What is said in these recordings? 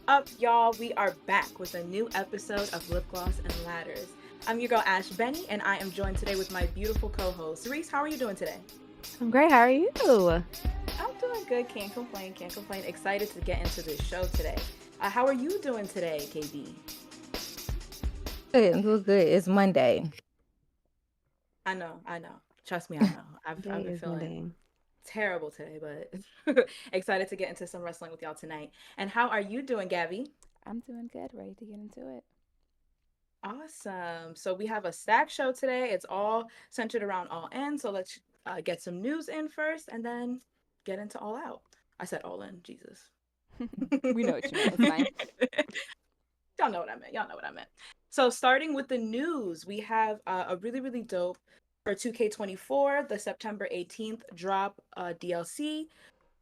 up, y'all? We are back with a new episode of Lip Gloss and Ladders. I'm your girl Ash Benny, and I am joined today with my beautiful co-host Reese. How are you doing today? I'm great. How are you? I'm doing good. Can't complain. Can't complain. Excited to get into this show today. How are you doing today, KB? Good, I'm doing good. It's Monday. I know. I know. Trust me, I know. I've Today been is feeling Monday. terrible today, but excited to get into some wrestling with y'all tonight. And how are you doing, Gabby? I'm doing good, ready to get into it. Awesome. So we have a stack show today. It's all centered around All In. So let's get some news in first and then get into All Out. I said All In, Jesus. We know what you meant. It's fine. Y'all know what I meant. Y'all know what I meant. So starting with the news, we have a really, really dope for 2K24, the September 18th drop DLC.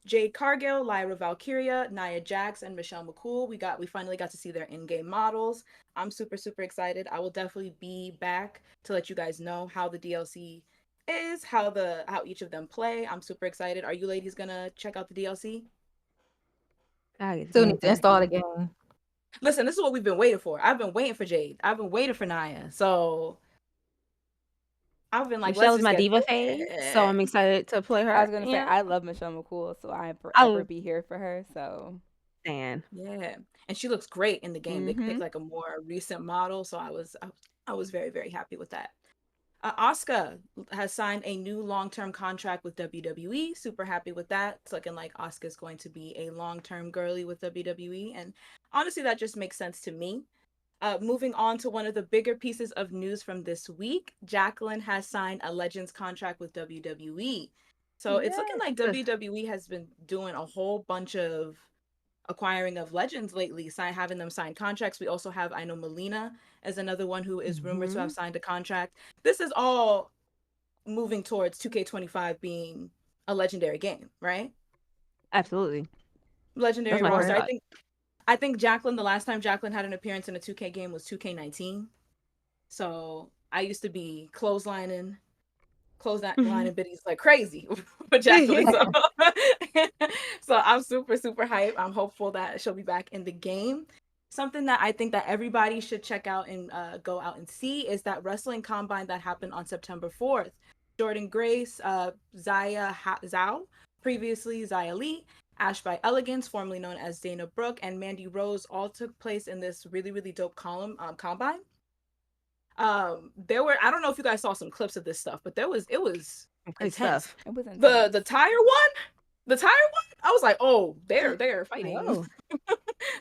Jade Cargill, Lyra Valkyria, Nia Jax, and Michelle McCool. We finally got to see their in-game models. I'm super, super excited. I will definitely be back to let you guys know how the DLC is, how each of them play. I'm super excited. Are you ladies gonna check out the DLC? I get the Still game need to first. install the game. Listen, this is what we've been waiting for. I've been waiting for Jade. I've been waiting for Nia. So I've been like, let's Michelle's just my get diva fave, so it. I'm excited to play I her. was gonna say Yeah, I love Michelle McCool, so I forever I be here for her. So, stand. Yeah, and she looks great in the game. They mm-hmm. picked like a more recent model, so I was very very happy with that. Asuka has signed a new long-term contract with WWE. Super happy with that. It's looking like Asuka's going to be a long-term girly with WWE, and honestly, that just makes sense to me. Moving on to one of the bigger pieces of news from this week, Jacqueline has signed a Legends contract with WWE. So it's looking Yes. like WWE has been doing a whole bunch of acquiring of legends lately, having them sign contracts. We also have, I know Melina as another one who is rumored to Hmm. have signed a contract. This is all moving towards 2K25 being a legendary game, right? Absolutely. That's Legendary my roster. first Right. thought. I think Jacqueline, the last time Jacqueline had an appearance in a 2K game was 2K19. So I used to be clotheslining biddies like crazy for Jacqueline. So so I'm super, super hyped. I'm hopeful that she'll be back in the game. Something that I think that everybody should check out and go out and see is that wrestling combine that happened on September 4th. Jordan Grace, Zhao, previously Zia Lee, Ash by Elegance, formerly known as Dana Brooke, and Mandy Rose all took place in this really, really dope combine. There were, I don't know if you guys saw some clips of this stuff, but it was Great intense. stuff. It was The intense. tire one, I was like, oh, they're Like, fighting. oh,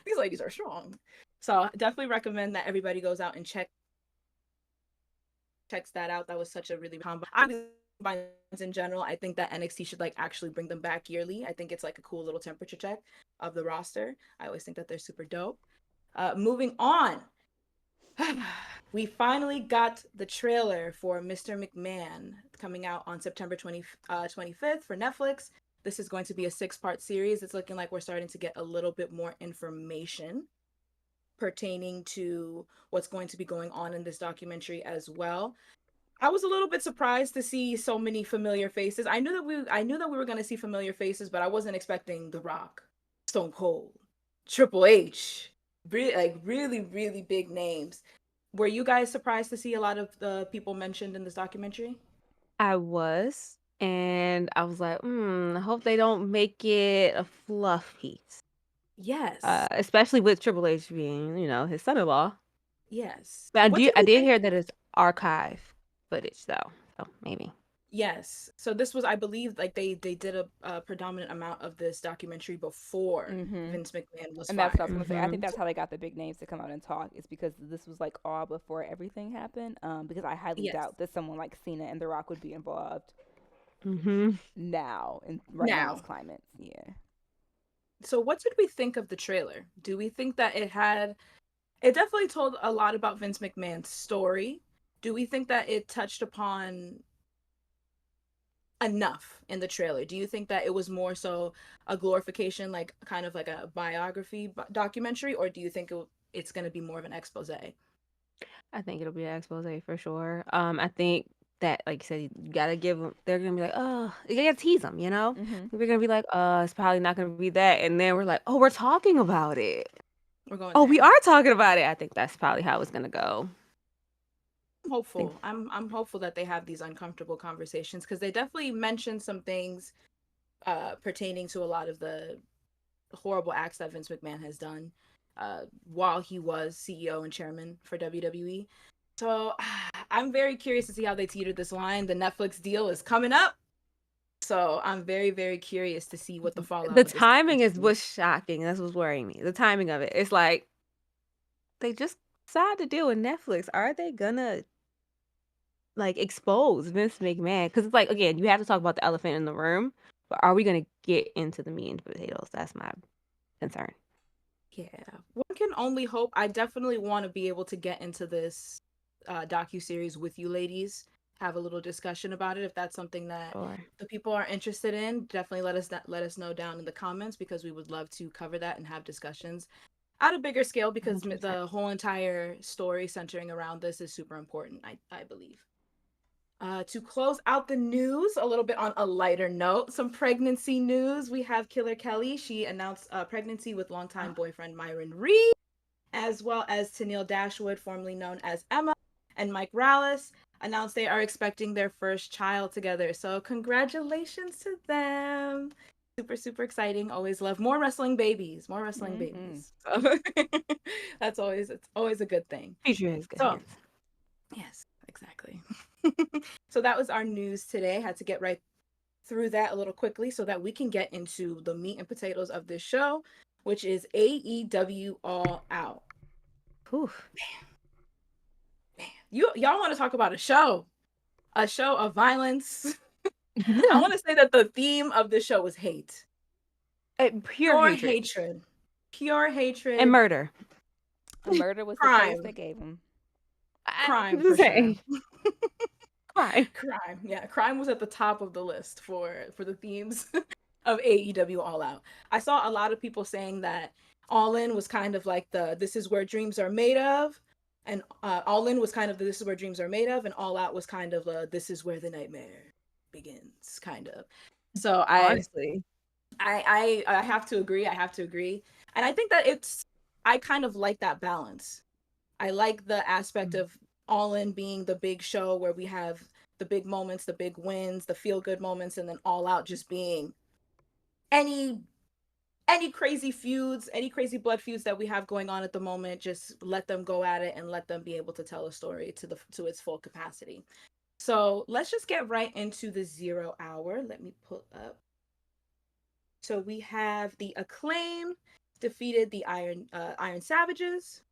These ladies are strong. So definitely recommend that everybody goes out and checks that out. That was such a really combine. In general, I think that NXT should like actually bring them back yearly. I think it's like a cool little temperature check of the roster. I always think that they're super dope. Moving on, we finally got the trailer for Mr. McMahon coming out on September 25th for Netflix. This is going to be a six-part series. It's looking like we're starting to get a little bit more information pertaining to what's going to be going on in this documentary as well. I was a little bit surprised to see so many familiar faces. I knew that we were going to see familiar faces, but I wasn't expecting The Rock, Stone Cold, Triple H, really really big names. Were you guys surprised to see a lot of the people mentioned in this documentary? I was, and I was like, I hope they don't make it a fluff piece. Yes. Especially with Triple H being, his son-in-law. Yes. But I What do, did I we did think? hear that it's archive footage though, so maybe. Yes. So this was, I believe, like they did a predominant amount of this documentary before Mm-hmm. Vince McMahon was And that's what I was fired. gonna say. I Hmm. think that's how they got the big names to come out and talk. Is because this was like all before everything happened. Because I highly Yes. doubt that someone like Cena and The Rock would be involved Hmm. now in right now in this Now, climate. Yeah. so what did we think of the trailer? Do we think that it definitely told a lot about Vince McMahon's story? Do we think that it touched upon enough in the trailer? Do you think that it was more so a glorification, like kind of like a biography documentary, or do you think it's going to be more of an expose? I think it'll be an expose for sure. I think that, like you said, you gotta give them. They're gonna be like, oh, you gotta tease them, you know. Mm-hmm. We're gonna be like, it's probably not gonna be that, and then we're like, oh, we're talking about it. We're going Oh, we there. are talking about it. I think that's probably how it's gonna go. I'm hopeful. I'm hopeful that they have these uncomfortable conversations because they definitely mentioned some things pertaining to a lot of the horrible acts that Vince McMahon has done while he was CEO and chairman for WWE. So I'm very curious to see how they teetered this line. The Netflix deal is coming up. So I'm very, very curious to see what the fallout The of this timing is be. what's shocking. That's what's worrying me. The timing of it. It's like they just decided to deal with Netflix. Are they gonna like expose Vince McMahon? Because it's like, again, you have to talk about the elephant in the room, but are we gonna get into the meat and potatoes? That's my concern. Yeah, one can only hope. I definitely want to be able to get into this docu-series with you ladies, have a little discussion about it. If that's something that Sure. the people are interested in, definitely let us know down in the comments because we would love to cover that and have discussions at a bigger scale because 100%. the whole entire story centering around this is super important, I believe. To close out the news, a little bit on a lighter note, some pregnancy news. We have Killer Kelly. She announced pregnancy with longtime boyfriend Myron Reed, as well as Tennille Dashwood, formerly known as Emma, and Mike Rallis, announced they are expecting their first child together. So congratulations to them. Super, super exciting. Always love more wrestling babies. More wrestling babies. So it's always a good thing. Future is good So hands. yes, exactly. So that was our news today. Had to get right through that a little quickly so that we can get into the meat and potatoes of this show, which is AEW All Out. Whew. Man, y'all want to talk about a show of violence. I want to say that the theme of the show was hate. Pure hatred Pure hatred and murder. Murder was the crime. praise they gave him. Crime for sure. Crime. Crime. Yeah, crime was at the top of the list for the themes of AEW All Out. I saw a lot of people saying that All In was kind of like the "This is where dreams are made of," and All In was kind of the "This is where dreams are made of," and All Out was kind of a "This is where the nightmare begins," kind of. So Honestly. I have to agree. I have to agree, and I think that I kind of like that balance. I like the aspect of All In being the big show where we have the big moments, the big wins, the feel good moments, and then All Out just being any crazy feuds, any crazy blood feuds that we have going on at the moment. Just let them go at it and let them be able to tell a story to its full capacity. So let's just get right into the 0 hour. Let me pull up. So we have the Acclaim defeated the Iron Savages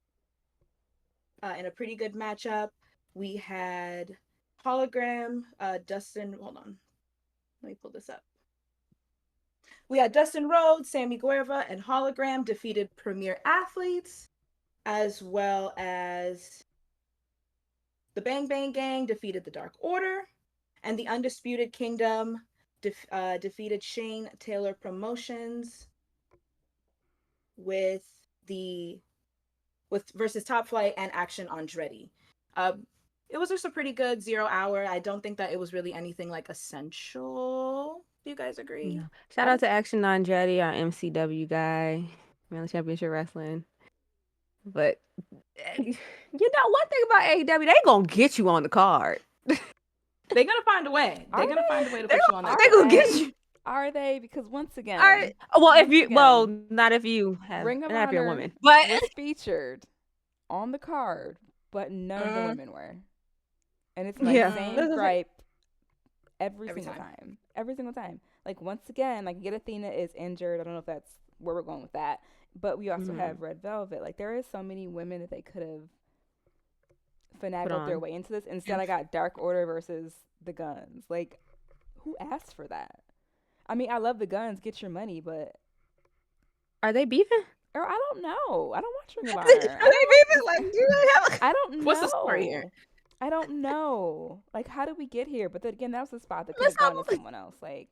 in a pretty good matchup. We had Hologram, Dustin. Hold on, let me pull this up. We had Dustin Rhodes, Sammy Guevara, and Hologram defeated Premier Athletes, as well as the Bang Bang Gang defeated the Dark Order, and the Undisputed Kingdom defeated Shane Taylor Promotions with versus Top Flight and Action Andretti. It was just a pretty good 0 hour. I don't think that it was really anything like essential. Do you guys agree? No. Shout out to Action Andretti, our MCW guy, Manly Championship Wrestling. But you know, one thing about AEW, they gonna get you on the card. They're gonna find a way. They're gonna find a way to put you on that. They gonna get you. Are they? Because once again, Not if you have Ring of not if you're a Honor woman, but was featured on the card, but none of the women were. And it's my Yeah. same gripe every Every single time. time. Every single time. Like, once again, like, Get Athena is injured. I don't know if that's where we're going with that. But we also have Red Velvet. Like, there is so many women that they could have finagled their on. way into this. Instead, I got Dark Order versus the Guns. Like, who asked for that? I mean, I love the Guns. Get your money, but Are they beefing? or I don't know. I don't watch Ring of Are Honor. they beefing? Like, do they have? I don't know. What's the story here? I don't know. Like, how did we get here? But then again, that was the spot that could Let's have gone not- to someone else. Like,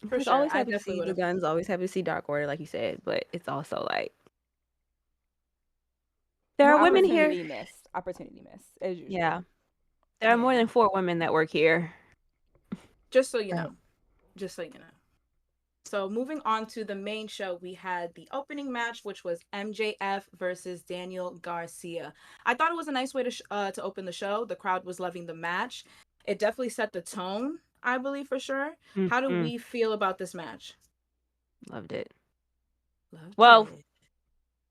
For It's sure. always I happy to definitely see the would've. Guns. Always happy to see Dark Order, like you said. But it's also like there are women here. Opportunity missed, as usual. Yeah, there are more than 4 women that work here. Just so you Right. know. Just so you know. So moving on to the main show, we had the opening match, which was MJF versus Daniel Garcia. I thought it was a nice way to open the show. The crowd was loving the match. It definitely set the tone, I believe, for sure. How do we feel about this match? Loved it. Loved Well,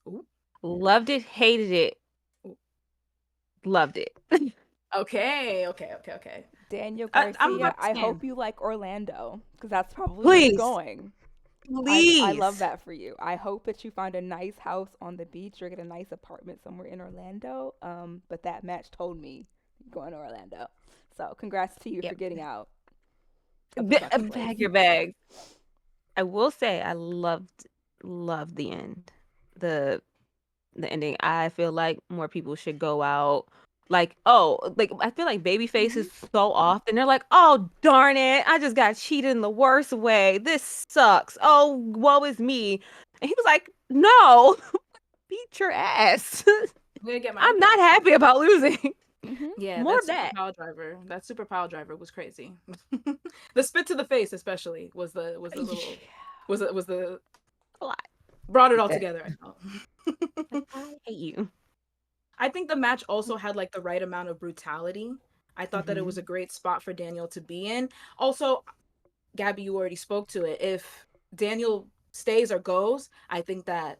it. Ooh. loved it, hated it, Ooh. loved it. Okay. Daniel I'm Garcia, about to I scan. hope you like Orlando, because that's probably where you're Please. going. Please. I love that for you. I hope that you find a nice house on the beach or get a nice apartment somewhere in Orlando. But that match told me you're going to Orlando. So congrats to you for getting out. of the fucking place. Pack your bags. I will say I loved the end. The ending. I feel like more people should go out. Like, I feel like Babyface is so often they're like, oh darn it, I just got cheated in the worst way. This sucks. Oh, woe is me. And he was like, no, beat your ass. I'm gonna get my I'm not happy about losing. Yeah, More that of that. super power driver. That super power driver was crazy. The spit to the face, especially, was the A lot. brought it all together. I felt. I hate you. I think the match also had like the right amount of brutality. I thought that it was a great spot for Daniel to be in. Also, Gabby, you already spoke to it. If Daniel stays or goes, I think that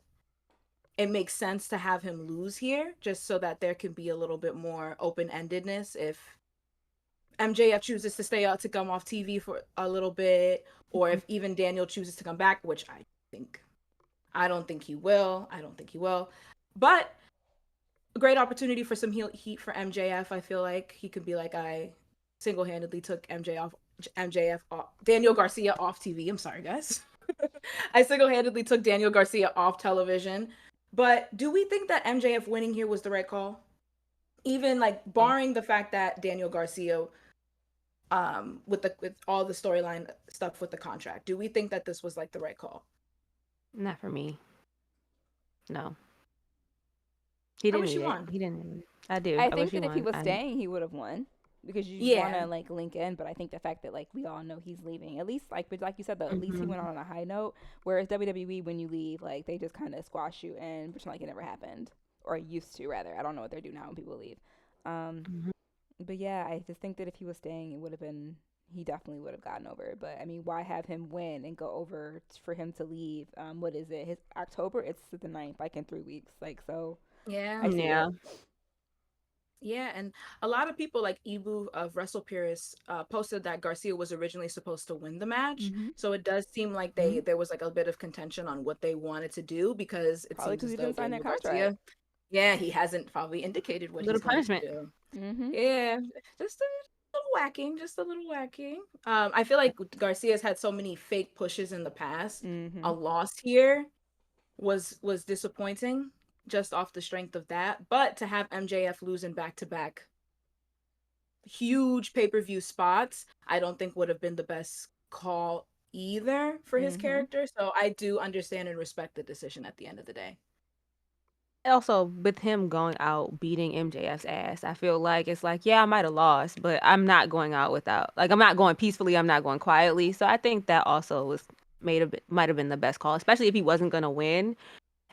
it makes sense to have him lose here, just so that there can be a little bit more open-endedness. If MJF chooses to stay out to come off TV for a little bit, or if even Daniel chooses to come back, which I don't think he will. But a great opportunity for some heat for MJF. I feel like he could be like, I single-handedly took MJF off, Daniel Garcia off TV. I'm sorry, guys. I single-handedly took Daniel Garcia off television. But do we think that MJF winning here was the right call? Even like barring the fact that Daniel Garcia, with all the storyline stuff with the contract, do we think that this was like the right call? Not for me. No. He didn't. He didn't. I do. I think that if he was staying, he would have won. Because you want to like link in, but I think the fact that like we all know he's leaving, at least like you said, though, at least he went on a high note. Whereas WWE, when you leave, like they just kind of squash you and pretend like it never happened, or used to rather. I don't know what they do now when people leave. But yeah, I just think that if he was staying, it would have been, he definitely would have gotten over. But I mean, why have him win and go over for him to leave? What is it? His October? It's the 9th, like in 3 weeks. Like so. Yeah. Yeah, and a lot of people like Ibu of WrestlePurist posted that Garcia was originally supposed to win the match. So it does seem like there was like a bit of contention on what they wanted to do, because it probably seems as he though didn't sign that Daniel contract. Garcia, he hasn't probably indicated what little he's going punishment. to do. Yeah, just a little whacking. I feel like Garcia's had so many fake pushes in the past. A loss here was disappointing, just off the strength of that. But to have MJF losing back-to-back huge pay-per-view spots, I don't think would have been the best call either for his character. So I do understand and respect the decision at the end of the day. Also, with him going out beating MJF's ass, I feel like it's like, yeah, I might have lost, but I'm not going out without, like, I'm not going peacefully, I'm not going quietly. So I think that also might have been the best call, especially if he wasn't gonna win.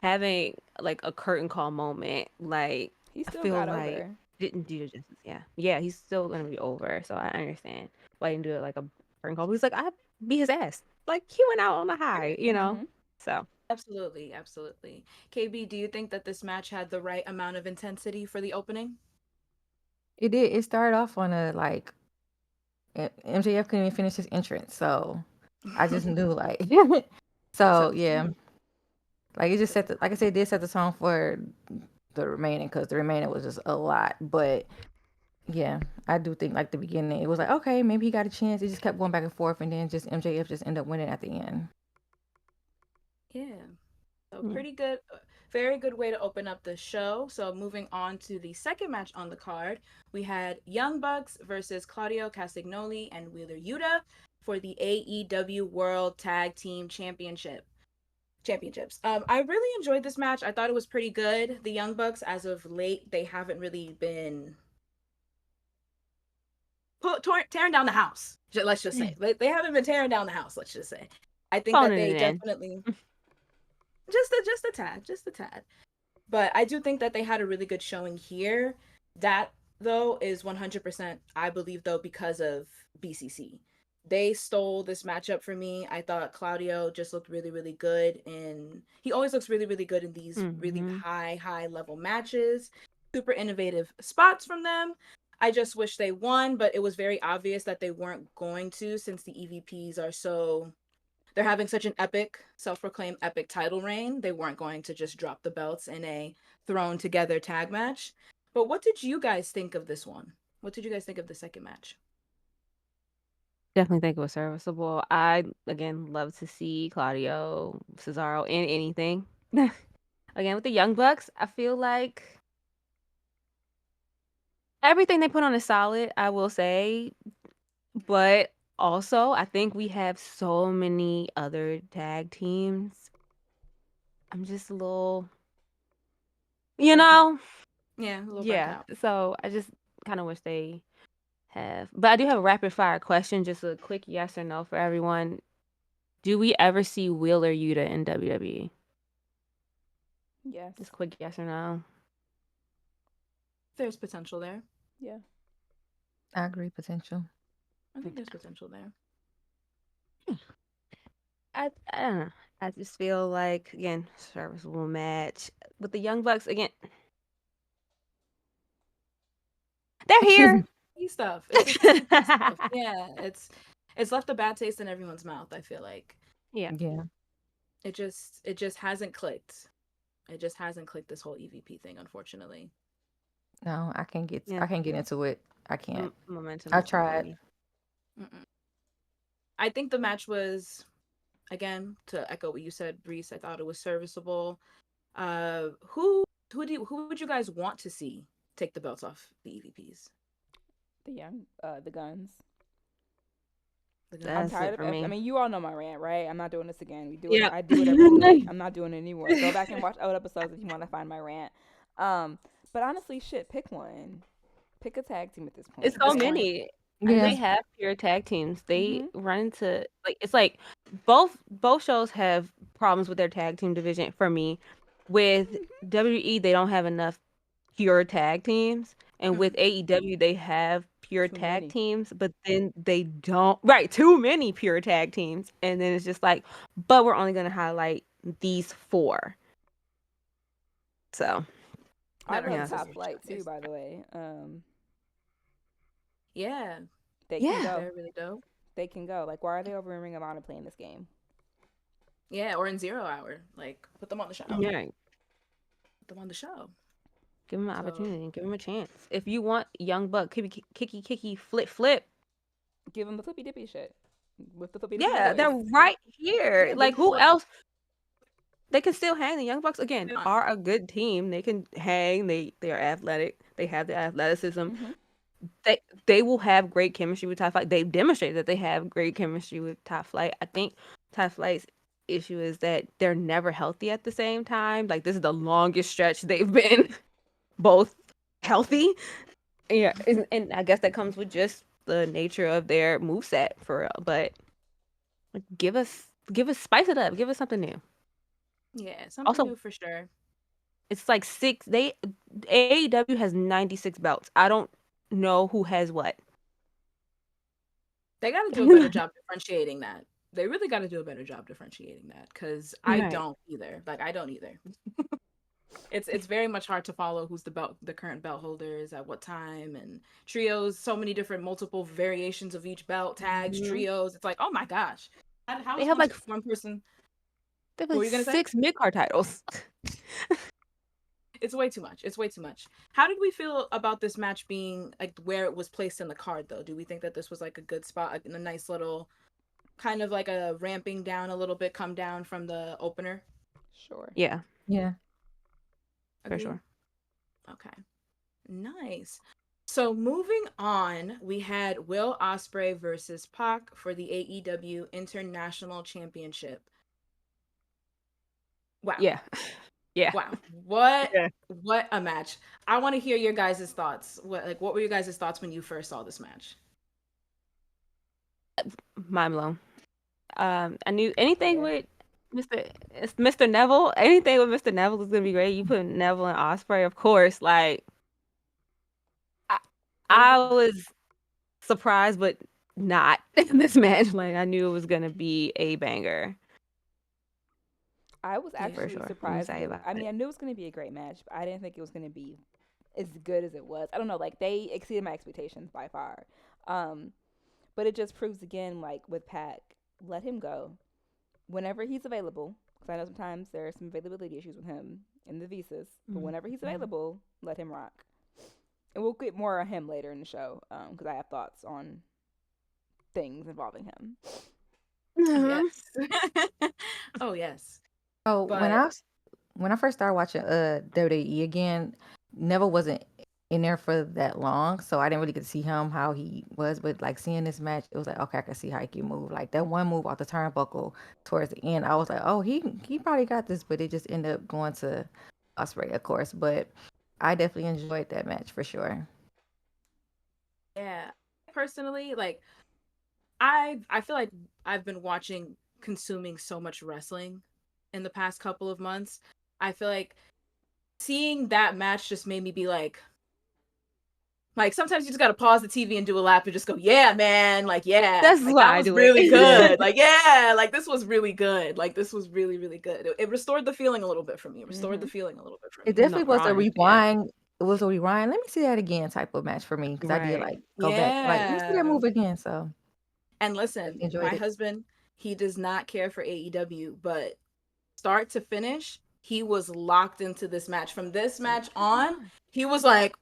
Having like a curtain call moment, like, He still I feel got like over. didn't do justice. Yeah, he's still gonna be over. So I understand why he didn't do it like a curtain call. He's like, I beat his ass. Like, he went out on a high, So Absolutely. KB, do you think that this match had the right amount of intensity for the opening? It did. It started off on a like MJF couldn't even finish his entrance, so I just knew like so yeah. Like it just set the, like I said, it did set the tone for the remaining, because the remaining was just a lot. But yeah, I do think like the beginning it was like, okay, maybe he got a chance. It just kept going back and forth, and then just MJF just ended up winning at the end. Yeah. So pretty good, very good way to open up the show. So moving on to the second match on the card, we had Young Bucks versus Claudio Castagnoli and Wheeler Yuta for the AEW World Tag Team Championships. I really enjoyed this match. I thought it was pretty good. The Young Bucks, as of late, they haven't really been tearing down the house. Let's just say they haven't been tearing down the house. Let's just say. I think that Phoning they it in. definitely just a tad. But I do think that they had a really good showing here. That though is 100%, I believe, though, because of BCC. They stole this matchup for me. I thought Claudio just looked really, really good, and he always looks really, really good in these really high level matches. Super innovative spots from them. I just wish they won, but it was very obvious that they weren't going to, since the EVPs are so, they're having such an epic, self-proclaimed epic title reign. They weren't going to just drop the belts in a thrown together tag match. But what did you guys think of this one? What did you guys think of the second match? Definitely think it was serviceable. I again love to see Claudio, Cesaro in anything. Again, with the Young Bucks, I feel like everything they put on is solid, I will say. But also, I think we have so many other tag teams. I'm just a little, you know, Yeah, a little burnt yeah. out. So I just kind of wish they have. But I do have a rapid fire question, just a quick yes or no for everyone. Do we ever see Wheeler Yuta in WWE? Yes. Just quick yes or no. There's potential there. Yeah. I agree, potential. I think there's potential there. I don't know. I just feel like, again, serviceable match with the Young Bucks again. They're here. Stuff. It's stuff. Yeah, it's left a bad taste in everyone's mouth, I feel like. Yeah. It just hasn't clicked. It just hasn't clicked, this whole EVP thing, unfortunately. No, I can't get Yeah. into it. I can't. Momentum. I is tried. crazy. I think the match was, again, to echo what you said, Reese, I thought it was serviceable. Who would you guys want to see take the belts off the EVPs? The Guns. I'm That's tired it for of. me. I mean, you all know my rant, right? I'm not doing this again. We do Yeah. it. I do it every week. I'm not doing it anymore. Go back and watch old episodes if you want to find my rant. But honestly, shit, pick one. Pick a tag team at this point. It's so many. And Yeah. they have pure tag teams. They run into it's like both shows have problems with their tag team division for me. With WWE, they don't have enough pure tag teams. And with AEW, they have pure Too tag many. teams, but then they don't. Right, too many pure tag teams. And then it's just like, but we're only going to highlight these 4. So, I Never love has Top this Flight showcase. too, by the way. Yeah, They can go. they're really dope. They can go. Like, why are they over in Ring of Honor playing this game? Yeah, or in 0 Hour. Like, put them on the show. yeah, Put them on the show. give them an So- opportunity. Give them a chance. If you want Young Buck, kicky, flip. Give them the flippy dippy shit with the flippy dippy. Yeah, boys. they're right here. Yeah, Like, they who can- else? They can still hang. The Young Bucks again Yeah. are a good team. They can hang. They are athletic. They have the athleticism. They will have great chemistry with Top Flight. They've demonstrated that they have great chemistry with Top Flight. I think Top Flight's issue is that they're never healthy at the same time. Like, this is the longest stretch they've been both healthy. Yeah, and I guess that comes with just the nature of their moveset for real. But give us spice it up. Give us something new. Yeah, something Also- new for sure. It's like 6. AEW has 96 belts. I don't know who has what. They got to do a better job differentiating that. They really got to do a better job differentiating that, because I Right. don't either. Like, I don't either. It's very much hard to follow who's the current belt holders at what time, and trios, so many different multiple variations of each belt, tags, trios. It's like, oh my gosh. How They is have, like, one person? They have What were like you gonna say? 6 mid-card titles. It's way too much. It's way too much. How did we feel about this match being like where it was placed in the card, though? Do we think that this was like a good spot, like, in a nice little kind of like a ramping down a little bit, come down from the opener? Sure. Yeah, Yeah. for Agreed? sure. Okay. Nice. So moving on, we had Will Ospreay versus Pac for the AEW International Championship. Wow. Yeah. Yeah. Wow. What Yeah. what a match. I want to hear your guys' thoughts. What were your guys' thoughts when you first saw this match? Mind blown. I knew anything with Mr. Neville, anything with Mr. Neville is gonna be great. You put Neville and Osprey, of course. Like I was surprised, but not in this match. Like I knew it was gonna be a banger. I was For actually sure. I'm surprised. excited about I mean, it. I knew it was going to be a great match, but I didn't think it was going to be as good as it was. I don't know, like they exceeded my expectations by far. Um, but it just proves again, like with Pac, let him go whenever he's available. Because I know sometimes there are some availability issues with him in the visas, but whenever he's available, let him rock. And we'll get more on him later in the show because I have thoughts on things involving him. Yes. Oh yes. So But when I first started watching WWE again, Neville wasn't in there for that long, so I didn't really get to see him how he was. But like seeing this match, it was like, okay, I can see how he can move. Like that one move off the turnbuckle towards the end, I was like, oh, he probably got this, but it just ended up going to Osprey, of course. But I definitely enjoyed that match for sure. yeah, personally, like I feel like I've been consuming so much wrestling in the past couple of months. I feel like seeing that match just made me be like sometimes you just gotta pause the TV and do a lap and just go, yeah, man, like yeah, That's like why that I was do really it. good. Like yeah, like this was really good. Like this was really, really good. It restored the feeling a little bit for me. It restored the feeling a little bit for me. It definitely Not was a wrong. Yeah. rewind. It was a rewind. Let me see that again type of match for me because I did Right. like go back, like let me see that Yeah. move again. So And I listen, enjoyed my it. husband, he does not care for AEW, but start to finish, he was locked into this match. From this match on, he was like,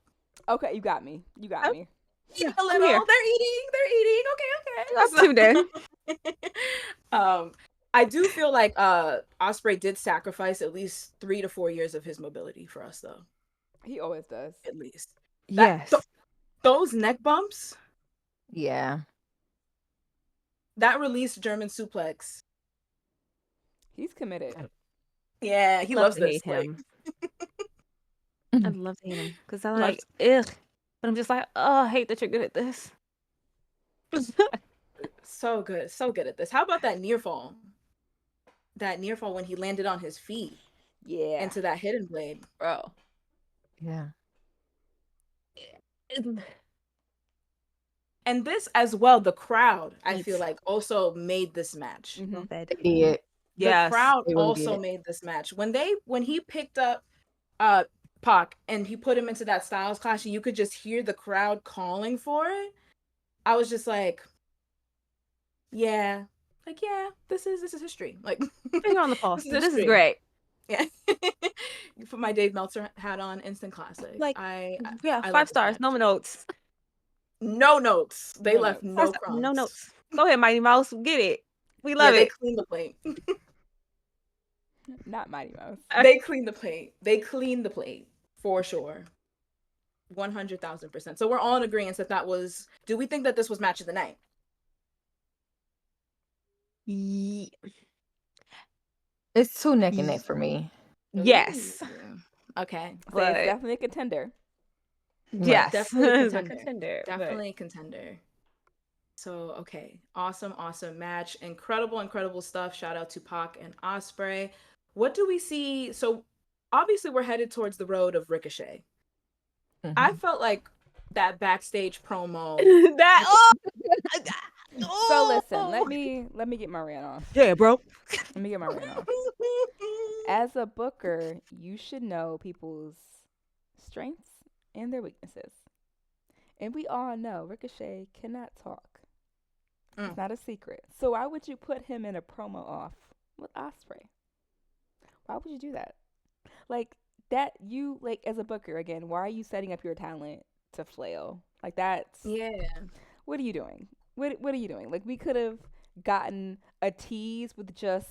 Okay, you got me. You got Oh, me. yeah, a I'm here. little, they're eating. Up Okay, to then. I do feel like Osprey did sacrifice at least 3 to 4 years of his mobility for us though. He always does. At least. Yes. Those neck bumps, Yeah. that released German suplex. He's committed. Yeah, he Love loves to this. hate him. I'd love to hate him because I'm Loves- like, ugh. But I'm just like, oh, I hate that you're good at this. so good at this. How about that near fall? That near fall when he landed on his feet Yeah. into that hidden blade. Bro. Yeah. And this as well, the crowd, I feel It's like, also made this match. so bad. They did. The Yes. crowd They really also did. made this match. When he picked up Pac and he put him into that Styles Clash and you could just hear the crowd calling for it, I was just like, yeah. Like, yeah, this is history. Like Finger on the pulse. this This is history. great. Yeah. You put my Dave Meltzer hat on, instant classic. Like, I yeah, love 5 this stars, no match. notes. No notes. They No left notes. no 4 crumbs. no notes. Go ahead, Mighty Mouse. Get it. We Yeah, love they it. cleaned the plate. Not Mighty Mouse. They cleaned the plate. They cleaned the plate for sure. 100,000%. So we're all in agreement that was. Do we think that this was match of the night? Ye- It's too neck and neck for me. Yes. Ooh. Okay. So But it's definitely a contender. yes. Definitely a It's a contender. contender. but- Definitely a contender. So okay, awesome match, incredible stuff. Shout out to Pac and Osprey. What do we see? So obviously we're headed towards the road of Ricochet. Mhm. I felt like that backstage promo. that So listen, let me get my rant off. Yeah, bro. Let me get my rant off. As a booker, you should know people's strengths and their weaknesses. And we all know Ricochet cannot talk. It's not a secret. So why would you put him in a promo off with Osprey? Why would you do that? Like that you like as a booker again, why are you setting up your talent to flail? Like that's Yeah. What are you doing? What are you doing? Like we could have gotten a tease with just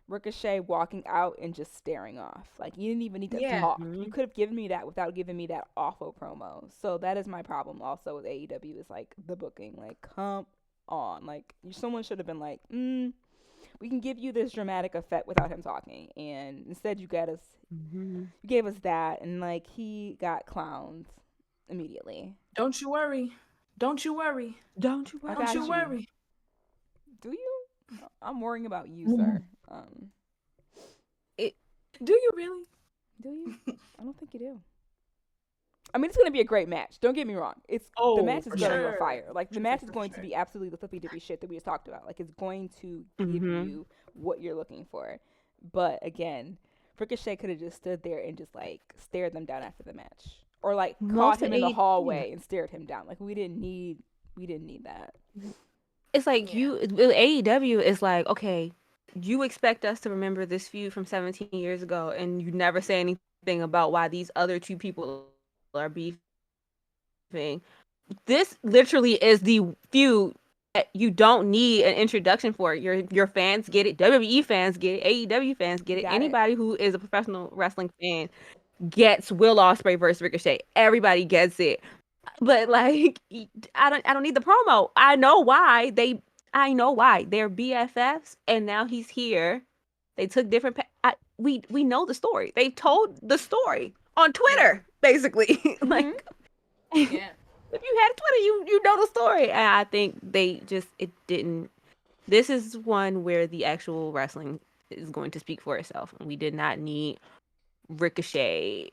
Ricochet walking out and just staring off. Like you didn't even need to Yeah. talk. You could have given me that without giving me that awful promo. So that is my problem also with AEW is like the booking. Like come on. Like someone should have been like, we can give you this dramatic effect without him talking. And instead you gave us that and like he got clowned immediately. Don't you worry. Don't you worry. Don't you I worry. got Don't you you. worry. Do you? I'm worrying about you, Mhm. sir. Do you really? Do you? I don't think you do. I mean, it's gonna be a great match. Don't get me wrong. The Oh, match is for gonna go sure. fire. Like the For match sure, is for going to sure. be absolutely the flippy dippy shit that we just talked about. Like it's going to give Mhm. you what you're looking for. But again, Ricochet could have just stood there and just like stared them down after the match, or like caught Most of him in the AEW. hallway and stared him down. Like we didn't need that. It's like Yeah. with AEW is like, okay, you expect us to remember this feud from 17 years ago, and you never say anything about why these other two people are beefing. This literally is the feud that you don't need an introduction for. Your fans get it, WWE fans get it, AEW fans get it. Got it. Anybody who is a professional wrestling fan gets Will Ospreay versus Ricochet. Everybody gets it. But like, I don't need the promo. I know why they're BFFs, and now he's here. They took different. We know the story. They told the story on Twitter, basically. Like, Yeah. if you had Twitter, you know the story. And I think it didn't. This is one where the actual wrestling is going to speak for itself, and we did not need Ricochet.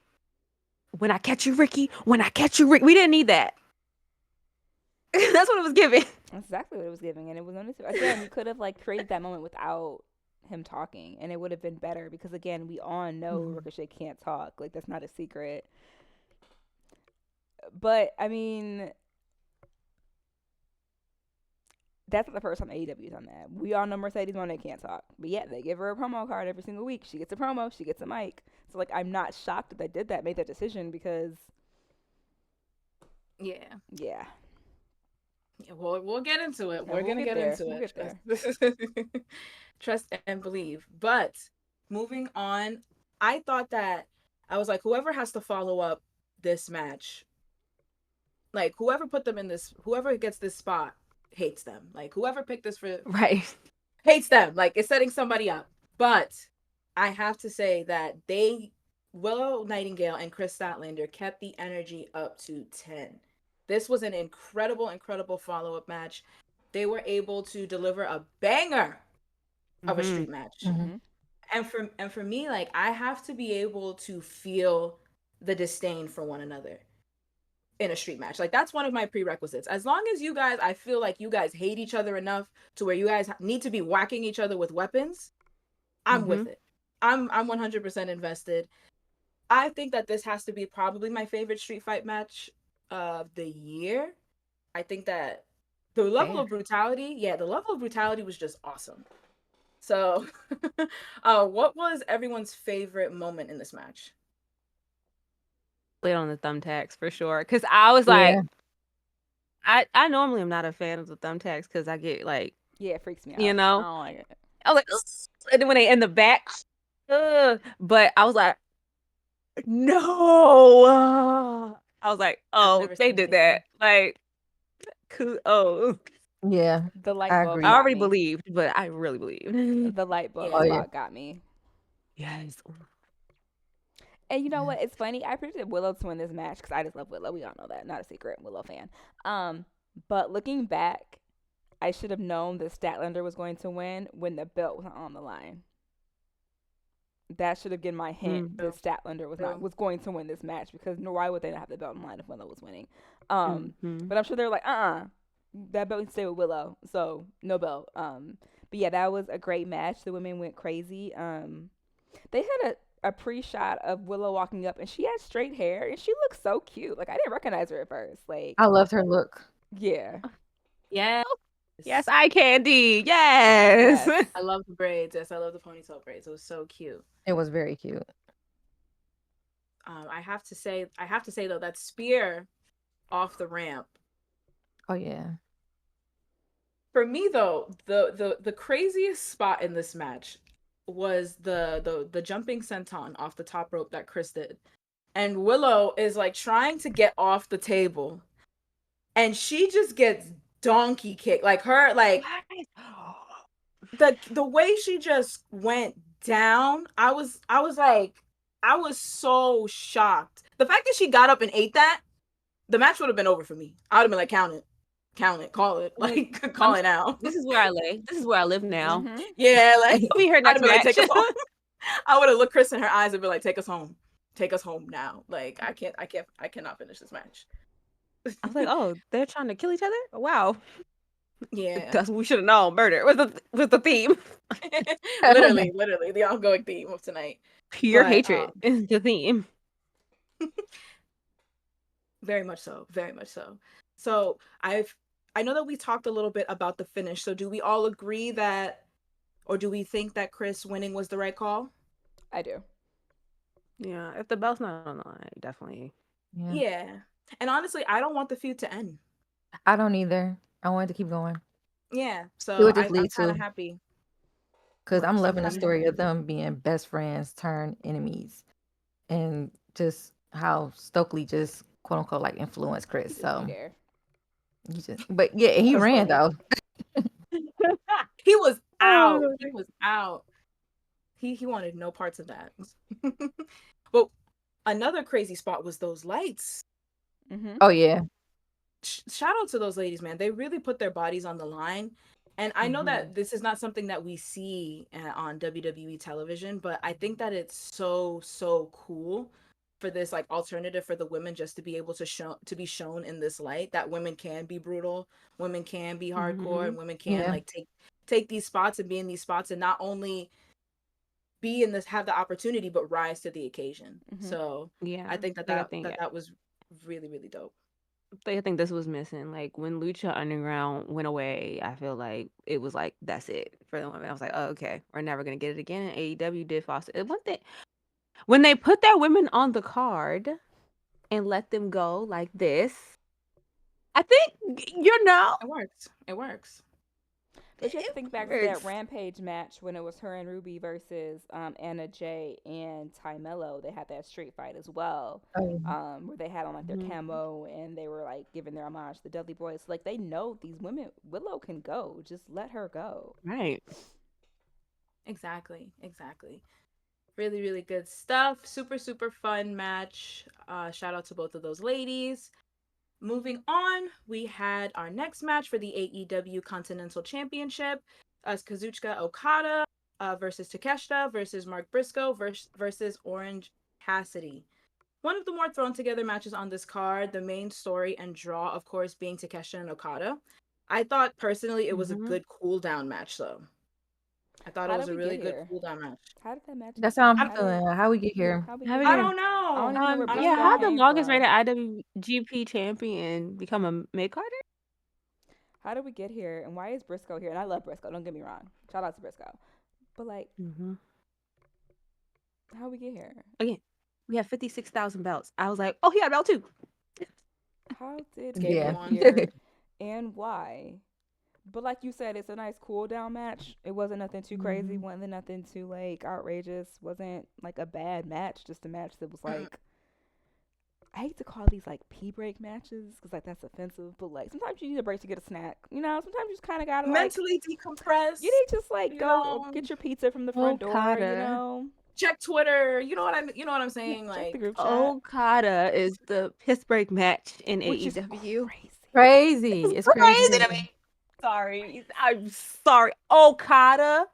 When I catch you, Ricky. When I catch you, Rick. We didn't need that. That's what it was giving. That's exactly what it was giving, and it was honest. Again, you could have like created that moment without him talking, and it would have been better because again, we all know Ricochet can't talk. Like that's not a secret. But I mean, that's not the first time AEW's done that. We all know Mercedes Moné can't talk, but yet they give her a promo card every single week. She gets a promo, she gets a mic. So like, I'm not shocked that they did that, made that decision because, Yeah. yeah. Yeah, we'll get into it. Yeah, We're we'll gonna get get there. into We'll it. get there. Trust and believe. But moving on, I thought that I was like, whoever has to follow up this match, like whoever put them in this, whoever gets this spot hates them. Like whoever picked this for Right. hates them. Like it's setting somebody up. But I have to say that Willow Nightingale and Chris Statlander kept the energy up to 10. This was an incredible, incredible follow-up match. They were able to deliver a banger of a Mhm. street match. Mhm. And for me, like I have to be able to feel the disdain for one another in a street match. Like that's one of my prerequisites. As long as you guys, I feel like you guys hate each other enough to where you guys need to be whacking each other with weapons, I'm with it. I'm 100% invested. I think that this has to be probably my favorite street fight match of the year. I think that the level of brutality, the level of brutality was just awesome. So, what was everyone's favorite moment in this match? Played on the thumbtacks for sure. Because I was like, Yeah. I normally am not a fan of the thumbtacks because I get like, Yeah, it freaks me out. you I know, don't like it. I was like, "Ugh." And then when they in the back, but I was like, no. I was like, oh, never they seen did anything. that. Like, oh, Yeah. The light I bulb agree. I got already me. believed, but I really believed. The light bulb Oh, yeah. spot got me. Yes. And you know Yeah. what? It's funny. I predicted Willow to win this match because I just love Willow. We all know that. Not a secret. Willow fan. But looking back, I should have known that Statlander was going to win when the belt was on the line. That should have given my hint that Statlander was going to win this match because why would they not have the belt on the line if Willow was winning? But I'm sure they're like, that belt can stay with Willow, so no belt. But yeah, that was a great match. The women went crazy. They had a pre-shot of Willow walking up, and she had straight hair, and she looked so cute. Like I didn't recognize her at first. Like I loved her look. yeah, Yes, eye candy. Yes. yes. I love the braids. Yes, I love the ponytail braids. It was so cute. It was very cute. I have to say though, that spear off the ramp. Oh yeah. For me though, the craziest spot in this match was the jumping senton off the top rope that Chris did. And Willow is like trying to get off the table. And she just gets donkey kicked. Like her, like the way she just went down, I was so shocked. The fact that she got up and ate that, the match would have been over for me. I would have been like, count it. count it, call it, Like, like call it out. this is where I lay. This is where I live now. Mhm. Yeah, like I'll be here I'd next be like, match. take us home. I would have looked Chris in her eyes and be like, take us home. Take us home now. Like I cannot finish this match. I was like, oh, they're trying to kill each other? Wow. Yeah. That's what we should have known. Murder was the theme. literally, the ongoing theme of tonight. Pure But, hatred is the theme. Very much so. Very much so. So I know that we talked a little bit about the finish. So do we all agree that, or do we think that Chris winning was the right call? I do. Yeah, if the belt's not on the line, definitely. Yeah. Yeah. And honestly, I don't want the feud to end. I don't either. I wanted to keep going Yeah. It So would just I'm lead kind of to- happy. because I'm Works. loving the Okay. story of them being best friends turned enemies, and just how Stokely just quote unquote like influenced Chris. Just So be there. but yeah, he That's ran funny. though. He was out. Oh. He was out. He wanted no parts of that. But another crazy spot was those lights. Mhm. Oh yeah, Shout out to those ladies, man. They really put their bodies on the line. And I know that this is not something that we see on WWE television, but I think that it's so cool for this like alternative for the women just to be able to be shown in this light that women can be brutal, women can be hardcore, and women can Yeah. like take these spots and be in these spots and not only be in this, have the opportunity, but rise to the occasion. Mhm. So Yeah. I think that like, that was really dope. I think this was missing. Like when Lucha Underground went away, I feel like it was like that's it for the women. I was like, oh, okay, we're never gonna get it again. And AEW did foster it. One thing when they put their women on the card and let them go like this, I think It works. It works. But you have to it think back to works. that Rampage match when it was her and Ruby versus Anna Jay and Ty Mello. They had that street fight as well, Oh, yeah. where they had on like their Mhm. camo and they were like giving their homage to the Dudley Boys. Like they know these women, Willow can go. Just let her go. Right. Exactly. Really good stuff. Super fun match. Shout out to both of those ladies. Moving on, we had our next match for the AEW Continental Championship as Kazuchika Okada versus Takeshita versus Mark Briscoe versus Orange Cassidy. One of the more thrown together matches on this card, the main story and draw, of course, being Takeshita and Okada. I thought personally it was a good cool down match, though. I thought How it was did a we really get good here? cool down match. How did that match? That's how I'm I'm- feeling. How we get here? How we How get we I get- don't know. I don't even know where Briscoe Yeah, how the came longest from. rated IWGP champion become a mid carder? How did we get here? And why is Briscoe here? And I love Briscoe. Don't get me wrong. Shout out to Briscoe. But like, how we get here? Again, we have 56,000 belts. I was like, oh, he had a belt too. How did Gave we Yeah. him get one. here? And why? But like you said, it's a nice cool down match. It wasn't nothing too crazy. Wasn't nothing too like outrageous. Wasn't like a bad match. Just a match that was like, I hate to call these like pee break matches because like that's offensive. But like sometimes you need a break to get a snack. You know, sometimes you just kind of gotta like Mentally decompress. you need to just like you go know. get your pizza from the front door. You Okada. know, Check Twitter. You know what I'm saying? check the Like, group chat. Okada is the piss break match in Which is AEW. crazy. Crazy. It's crazy to me. Sorry. I'm sorry. Okada.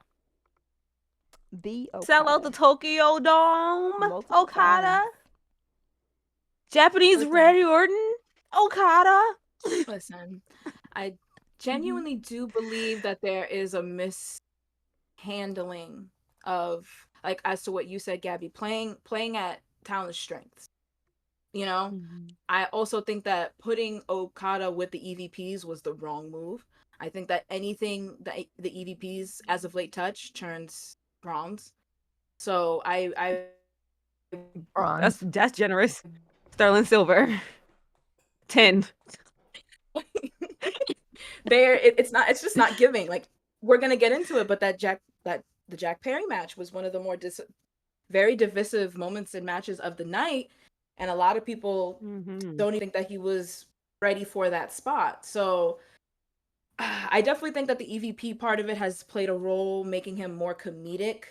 The Sell out the Okada. Tokyo Dome. Multiple Okada. times. Japanese Listen. Randy Orton. Okada. listen, I genuinely do believe that there is a mishandling of like as to what you said, Gabby, playing at talent strengths. You know, I also think that putting Okada with the EVPs was the wrong move. I think that anything that the EVPs as of late touch turns bronze. So I bronze. That's generous. Sterling Silver. 10. it's just not giving. Like we're gonna get into it, but the Jack Perry match was one of the more very divisive moments and matches of the night, and a lot of people don't even think that he was ready for that spot. So I definitely think that the EVP part of it has played a role, making him more comedic.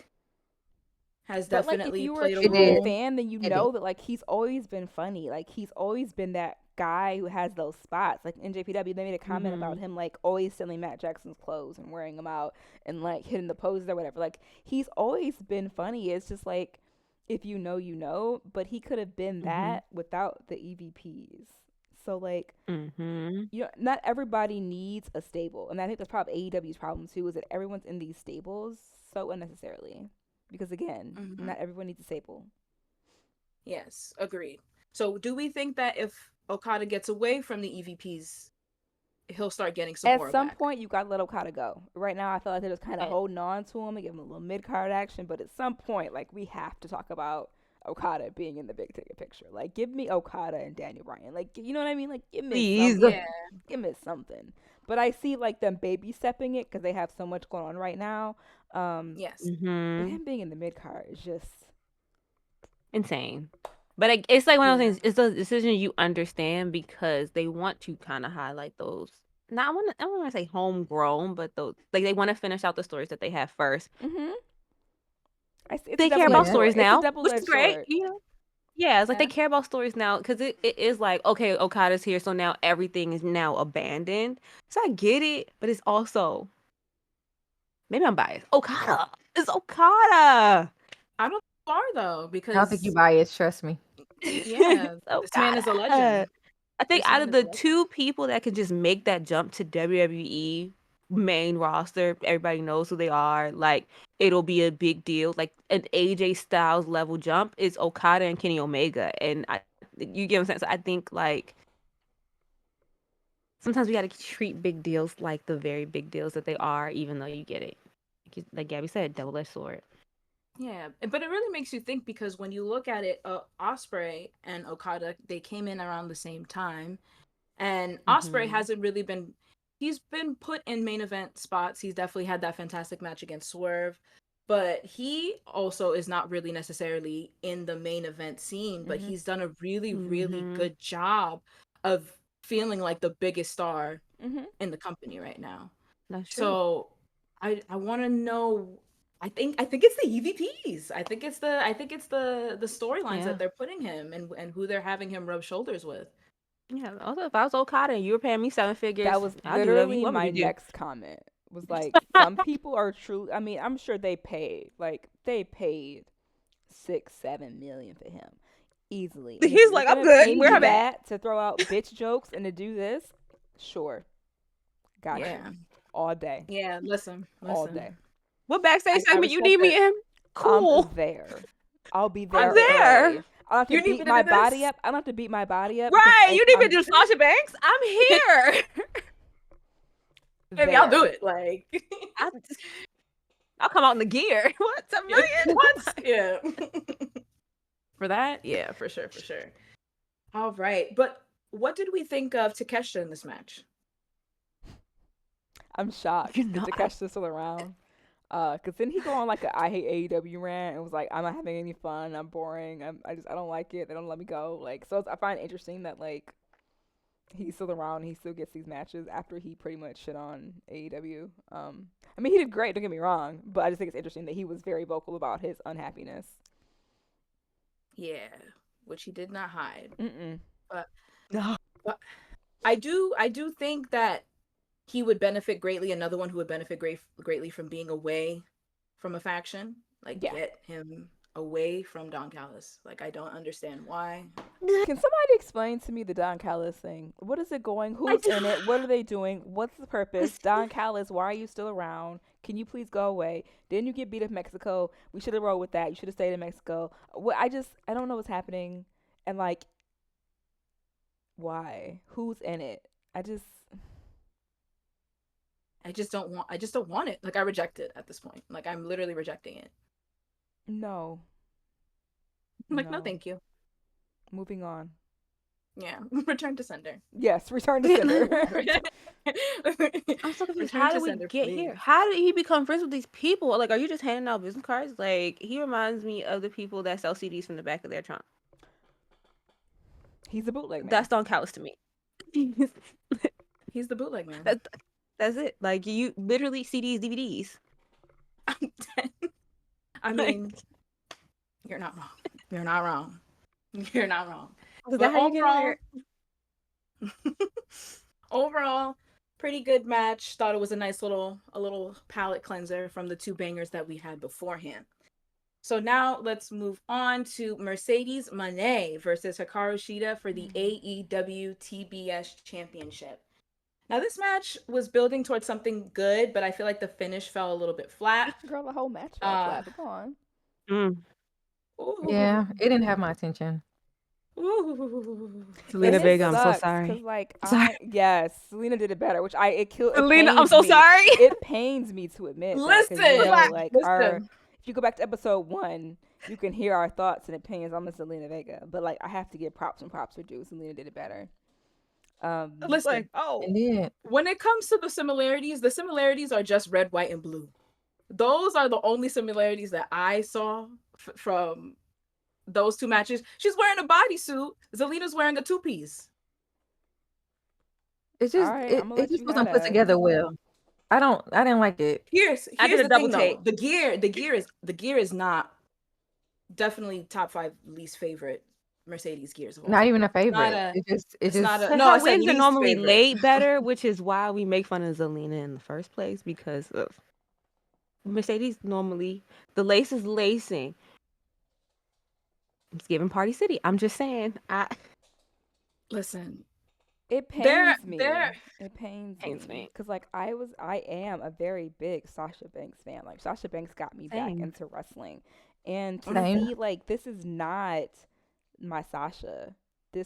has But like, if definitely you were a played a It true did. role. fan, then you It know did. that like he's always been funny. Like he's always been that guy who has those spots. Like in JPW, they made a comment about him like always stealing Matt Jackson's clothes and wearing them out and like hitting the poses or whatever. Like he's always been funny. It's just like if you know, you know. But he could have been that without the EVPs. So like, not everybody needs a stable, and I think that's probably AEW's problem too. Is that everyone's in these stables so unnecessarily. Because again, not everyone needs a stable. Yes, agreed. So do we think that if Okada gets away from the EVPs, he'll start getting some At more some back? point, you got to let Okada go. Right now, I feel like they're just kind of holding on to him and giving him a little mid card action. But at some point, like we have to talk about Okada being in the big ticket picture. Like, give me Okada and Daniel Bryan. Like, you know what I mean? Like, give me Please. something. Yeah. Give me something. But I see like them baby stepping it because they have so much going on right now. Yes. But him being in the mid card is just insane. But it's like one of those things. It's a decision you understand because they want to kind of highlight those. Now I don't want to say homegrown, but those like they want to finish out the stories that they have first. it's They a care about double-edged stories sword. now, It's a which is double-edged great. sword. You know, yeah, it's like they care about stories now because it is like okay, Okada's here, so now everything is now abandoned. So I get it, but it's also maybe I'm biased. Okada, it's Okada. I don't think you are though, I don't think you because biased. Trust me. yeah, this man is a legend. I think This out man of is a the legend. two people that can just make that jump to WWE main roster, everybody knows who they are. Like it'll be a big deal. Like an AJ Styles level jump is Okada and Kenny Omega, and you get what I'm saying. So I think like sometimes we got to treat big deals like the very big deals that they are, even though you get it. Like Gabby said, double-edged sword. Yeah, but it really makes you think because when you look at it, Osprey and Okada, they came in around the same time, and Osprey hasn't really been. He's been put in main event spots. He's definitely had that fantastic match against Swerve, but he also is not really necessarily in the main event scene. But he's done a really, really good job of feeling like the biggest star in the company right now. That's true. So I want to know. I think it's the EVPs. I think it's the storylines that they're putting him and who they're having him rub shoulders with. Yeah. Also, if I was Okada and you were paying me 7 figures, That was I'll do whatever you literally want me my to do. next comment. Was like some people are true. I mean, I'm sure they paid 6-7 million for him easily. And if He's you're like, I'm gonna good. pay Where me I'm at. that to throw out bitch jokes and to do this, sure, gotcha. Yeah. All day. Yeah, listen. All day. What backstage I segment you respect need me it. in? Cool. I'm there. I'll be there. I'm there. early. I don't have to You need me beat to my do body this? up. I don't have to beat my body up. Right. because You need me I'm to do Sasha Banks? I'm here. Maybe I'll do there. it. Like I'll come out in the gear. What? $1 million? What? Yeah. For that? Yeah, for sure. All right. But what did we think of Takeshita in this match? I'm shocked You that know, Takeshi's still around. Cause then he go on like a I hate AEW rant and was like, I'm not having any fun. I'm boring. I don't like it. They don't let me go. Like, so I find it interesting that like he's still around. He still gets these matches after he pretty much shit on AEW. I mean, he did great. Don't get me wrong, but I just think it's interesting that he was very vocal about his unhappiness. Yeah, which he did not hide. But no. But I do think that he would benefit greatly. Another one who would benefit greatly from being away from a faction. Like get him away from Don Callis. Like I don't understand why. Can somebody explain to me the Don Callis thing? What is it going? Who's in it? What are they doing? What's the purpose? Don Callis, why are you still around? Can you please go away? Didn't you get beat up in Mexico? We should have rolled with that. You should have stayed in Mexico. I don't know what's happening. And like, why? Who's in it? I just don't want it. Like I reject it at this point. Like I'm literally rejecting it. No. Like no thank you. Moving on. Yeah. Return to sender. Yes, return to sender. I'm so confused. How did we get here? How did he become friends with these people? Like, are you just handing out business cards? Like, he reminds me of the people that sell CDs from the back of their trunk. He's a bootleg man. That's Don Callis to me. He's the bootleg man. That's it. Like, you literally CDs, DVDs. I mean, You're not wrong. You're not wrong. You're not wrong. Was But that how you get overall, hired? overall, pretty good match. Thought it was a little palate cleanser from the two bangers that we had beforehand. So now let's move on to Mercedes Moné versus Hikaru Shida for the AEW TBS Championship. Now this match was building towards something good, but I feel like the finish fell a little bit flat. Girl, the whole match fell flat. But go on. Yeah, it didn't have my attention. Selena It Vega, I'm so sucks, sorry. Cause like Sorry. yes, Selena did it better, which Selena, I'm pains so me. sorry. It pains me to admit. That, 'cause, Listen, like listen. if you go back to episode 1, you can hear our thoughts and opinions on Miss Selena Vega. But like I have to give props when props are due. Selena did it better. Listen, Like, oh, It did. when it comes to the similarities are just red, white, and blue. Those are the only similarities that I saw from those two matches. She's wearing a bodysuit. Zelina's wearing a two-piece. It just Alright, it, I'ma it let just you have wasn't put that. together well. I didn't like it. Here's I did a the double thing, though. take. The gear is not definitely top 5 least favorite Mercedes gears of all Not time. even a favorite. a- It just it's not a- But No, I her said wings are least normally favorite. laid better, which is why we make fun of Zelina in the first place, because of Mercedes normally the lace is lacing. It's giving Party City. I'm just saying. Listen, It pains They're- me. they're- It pains Pains me me. because like I am a very big Sasha Banks fan. Like Sasha Banks got me back Same. into wrestling, and to Same. see like this is not my Sasha.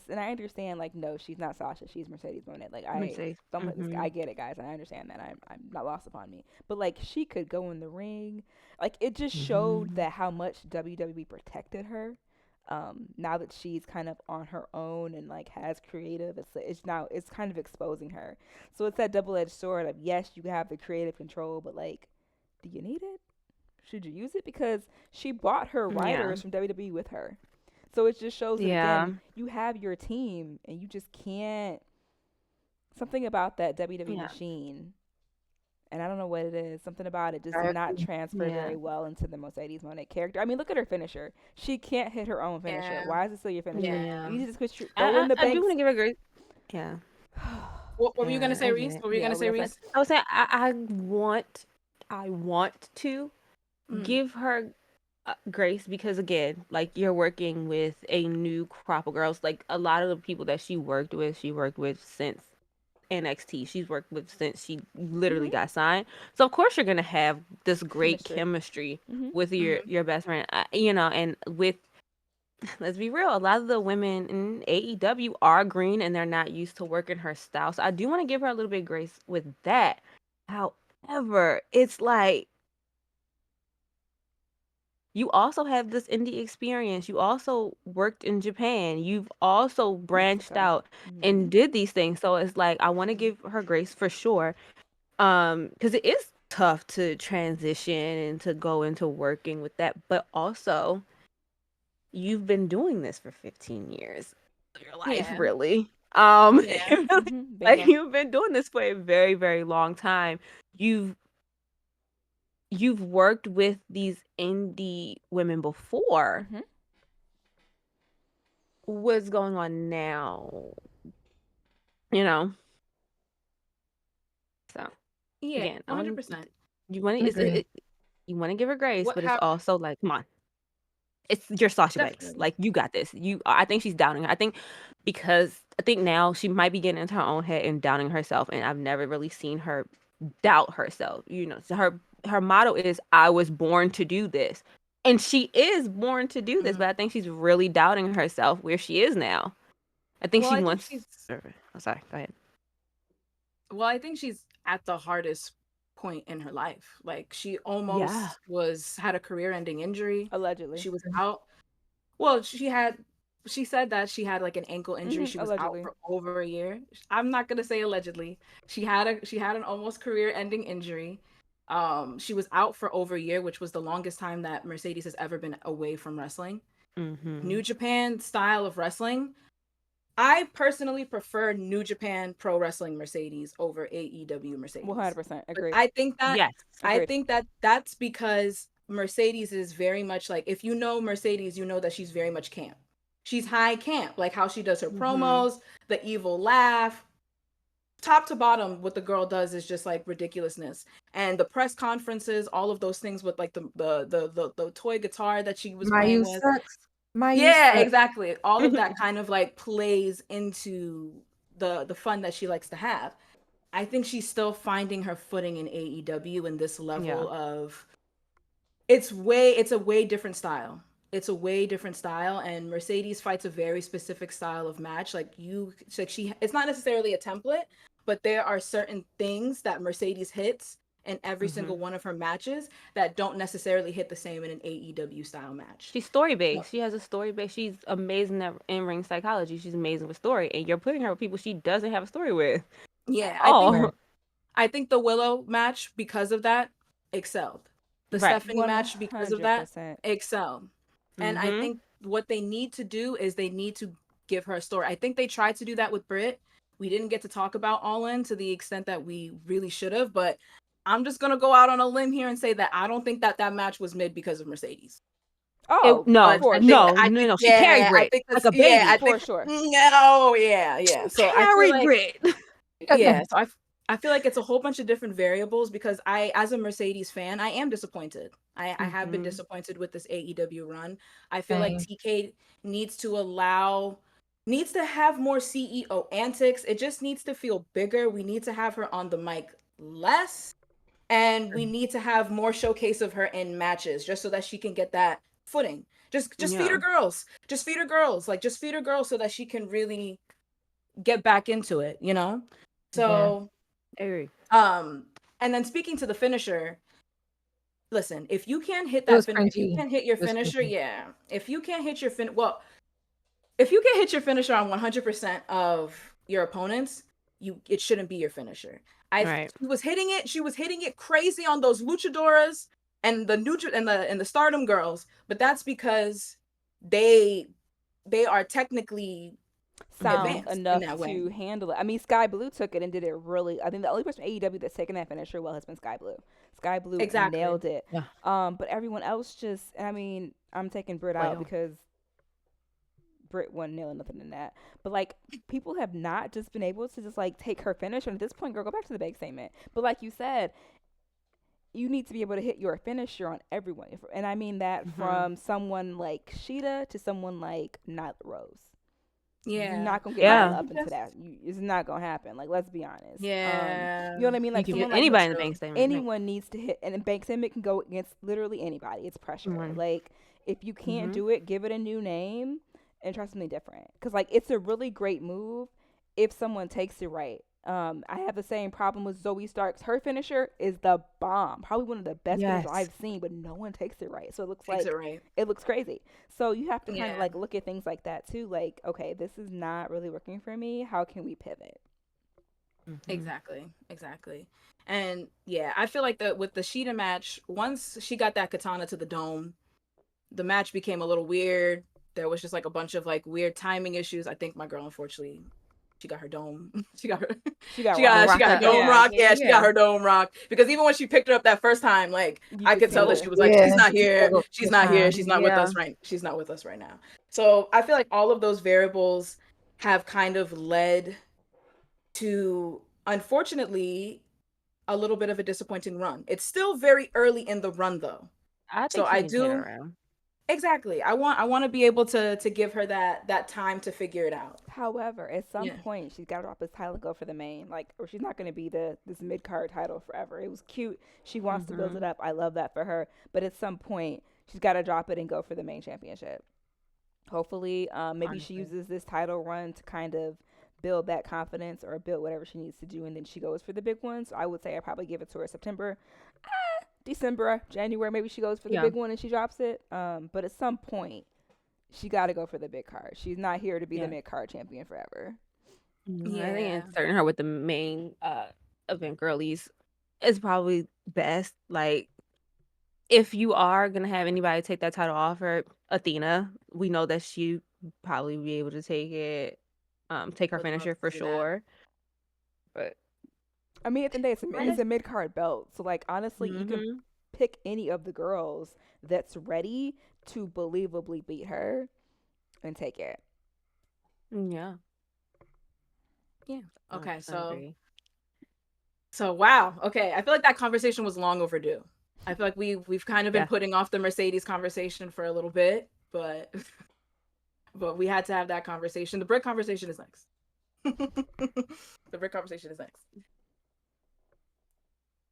And I understand like no, she's not Sasha. She's Mercedes Moné. Like Mercedes. don't let this. Mhm. I get it, guys. I understand that. I'm not lost upon me. But like she could go in the ring. Like it just showed Mhm. that how much WWE protected her. Now that she's kind of on her own and like has creative, it's kind of exposing her. So it's that double-edged sword of yes, you have the creative control, but like, do you need it? Should you use it? Because she brought her Yeah. writers from WWE with her. So it just shows that Yeah. again, you have your team and you just can't. Something about that WWE Yeah. machine, and I don't know what it is. Something about it just I did not agree. transfer Yeah. very well into the Mercedes Moné character. I mean, look at her finisher. She can't hit her own finisher. Yeah. Why is it still your finisher? Yeah. You need to just quit I throw in the do Banks. want to give her great. Yeah. what were you gonna Yeah, say, I Reese? get it. What were you Yeah, gonna say, what was Reese? I was saying I want to Mm. give her grace, because again, like, you're working with a new crop of girls. Like, a lot of the people that she worked with since NXT. She's worked with since she literally got signed. So of course you're gonna have this great chemistry Mhm. with your best friend. And with let's be real, a lot of the women in AEW are green and they're not used to working her style. So I do want to give her a little bit of grace with that. However, it's like, you also have this indie experience. You also worked in Japan. You've also branched Mexico. out and did these things. So it's like, I want to give her grace for sure. Because it is tough to transition and to go into working with that. But also, you've been doing this for 15 years of your life, Yeah. really. Yeah. Mhm. Like, Bingo. you've been doing this for a very, very long time. You've worked with these indie women before. Mhm. What's going on now? You know? So, Yeah, again, 100%. you want Agree. you want to give her grace, What but it's hap- also like, come on. It's your Sasha Banks. Definitely. Like, you got this. I think she's doubting her. I think now she might be getting into her own head and doubting herself, and I've never really seen her doubt herself. So her motto is, I was born to do this. And she is born to do this, Mhm. but I think she's really doubting herself where she is now. I think Well, she I think wants she's- Oh, sorry, go ahead. Well, I think she's at the hardest point in her life. Like, she almost had a career-ending injury. Allegedly. She was out. Well, she said that she had like an ankle injury. Mhm, She was allegedly. out for over a year. I'm not gonna say allegedly. She had an almost career-ending injury. She was out for over a year, which was the longest time that Mercedes has ever been away from wrestling. Mm-hmm. New Japan style of wrestling. I personally prefer New Japan Pro Wrestling Mercedes over AEW Mercedes. 100% But agree. I think that Yes. I Agreed. think that that's because Mercedes is very much like, if you know Mercedes, you know that she's very much camp. She's high camp, like how she does her promos, the evil laugh, top to bottom. What the girl does is just like ridiculousness. And the press conferences, all of those things with like the toy guitar that she was My playing you with. sucks. My you Yeah, sucks. exactly. All of that kind of like plays into the fun that she likes to have. I think she's still finding her footing in AEW in this level of it's a way different style. It's a way different style, and Mercedes fights a very specific style of match. Like it's not necessarily a template, but there are certain things that Mercedes hits in every single one of her matches that don't necessarily hit the same in an AEW style match. She's story based. She has a story base. She's amazing at in-ring psychology. She's amazing with story, and you're putting her with people she doesn't have a story with. Yeah, Oh, I think the Willow match, because of that, excelled. The Right. Stephanie match, because of that, 100%. excelled. And I think what they need to do is they need to give her a story. I think they tried to do that with Britt. We didn't get to talk about All In to the extent that we really should have, but I'm just going to go out on a limb here and say that I don't think that match was mid because of Mercedes. Oh, no, for no, sure. no. She carried Britt like a baby. For sure. No, yeah. So I feel like, Britt. yeah, so I feel like it's a whole bunch of different variables because as a Mercedes fan, I am disappointed. I have been disappointed with this AEW run. I feel like TK needs to have more CEO antics. It just needs to feel bigger. We need to have her on the mic less, and we need to have more showcase of her in matches just so that she can get that footing. Just feed her girls. Just feed her girls. Like, just feed her girls so that she can really get back into it, you know? So and then speaking to the finisher, listen, if you can't hit that finisher, you can't hit your finisher, if you can't hit your if you can hit your finisher on 100% of your opponents, it shouldn't be your finisher. She was hitting it crazy on those luchadoras and the Stardom girls, but that's because they are technically sound enough to handle it. I mean, Sky Blue took it and did it really. I think the only person from AEW that's taken that finisher well has been Sky Blue. Sky Blue nailed it. Yeah. But everyone else just, I mean, I'm taking Britt out because Britt wasn't nailing nothing in that. But like, people have not just been able to just like take her finisher. And at this point, girl, go back to the big statement. But like you said, you need to be able to hit your finisher on everyone. And I mean that from someone like Sheeta to someone like Nyla Rose. Yeah, you're not gonna get up into that. It's not gonna happen. Like, let's be honest. Yeah, you know what I mean. Like, someone anybody in the bank statement. Anyone needs to hit, and bank statement can go against literally anybody. It's pressure. Like, if you can't do it, give it a new name and try something different. Because like, it's a really great move if someone takes it right. I have the same problem with Zoe Starks. Her finisher is the bomb. Probably one of the best finishers I've seen, but no one takes it right. So it looks it looks crazy. So you have to kind of like look at things like that too. Like, okay, this is not really working for me. How can we pivot? Exactly. And yeah, I feel like that with the Sheeta match, once she got that katana to the dome, the match became a little weird. There was just like a bunch of like weird timing issues. I think my girl, unfortunately, she got her dome. She got her dome rock. Yeah, she got her dome rock. Because even when she picked her up that first time, like, I could tell that she was like, she's not here. She's not here. She's not with us right. She's not with us right now. So I feel like all of those variables have kind of led to, unfortunately, a little bit of a disappointing run. It's still very early in the run though. Exactly. I want to be able to give her that time to figure it out. However, at some point, she's got to drop this title and go for the main, like, or she's not going to be this mid card title forever. It was cute. She wants to build it up. I love that for her. But at some point, she's got to drop it and go for the main championship. Hopefully, maybe she uses this title run to kind of build that confidence or build whatever she needs to do, and then she goes for the big one. So I would say I probably give it to her September. December, January, maybe she goes for the big one and she drops it. But at some point, she got to go for the big card. She's not here to be the mid card champion forever. I think inserting her with the main event girlies is probably best. Like, if you are gonna have anybody take that title off her, Athena, we know that she probably be able to take it, take her finisher for sure. But I mean, at the end of the day, it's a mid card belt. So like, honestly, you can pick any of the girls that's ready to believably beat her and take it. Yeah. Yeah. Okay. I agree. So wow. Okay. I feel like that conversation was long overdue. I feel like we've kind of been Yeah. putting off the Mercedes conversation for a little bit, but we had to have that conversation. The Brit conversation is next. The Brit conversation is next.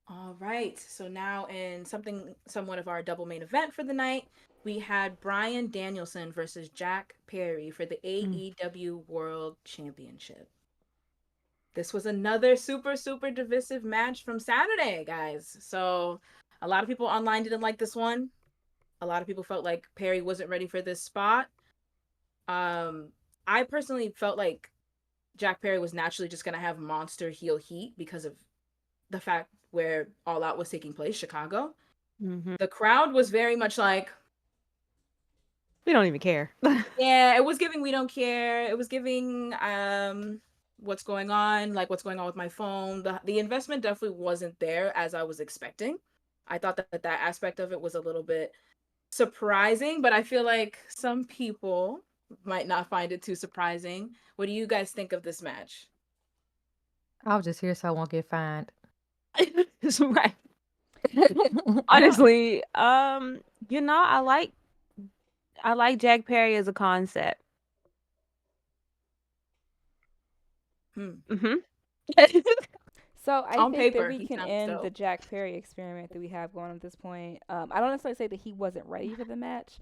All right. So now in somewhat of our double main event for the night, we had Bryan Danielson versus Jack Perry for the AEW World Championship. This was another super, super divisive match from Saturday, guys. So a lot of people online didn't like this one. A lot of people felt like Perry wasn't ready for this spot. I personally felt like Jack Perry was naturally just going to have monster heel heat because of the fact where All Out was taking place, Chicago. Mm-hmm. The crowd was very much like, we don't even care. Yeah, it was giving we don't care. It was giving what's going on, like what's going on with my phone. The investment definitely wasn't there as I was expecting. I thought that aspect of it was a little bit surprising, but I feel like some people might not find it too surprising. What do you guys think of this match? I was just here so I won't get fined. Right. Honestly, I like Jack Perry as a concept. Mm-hmm. So I On think paper, that we he can sounds end dope. the Jack Perry experiment that we have going at this point. I don't necessarily say that he wasn't ready for the match.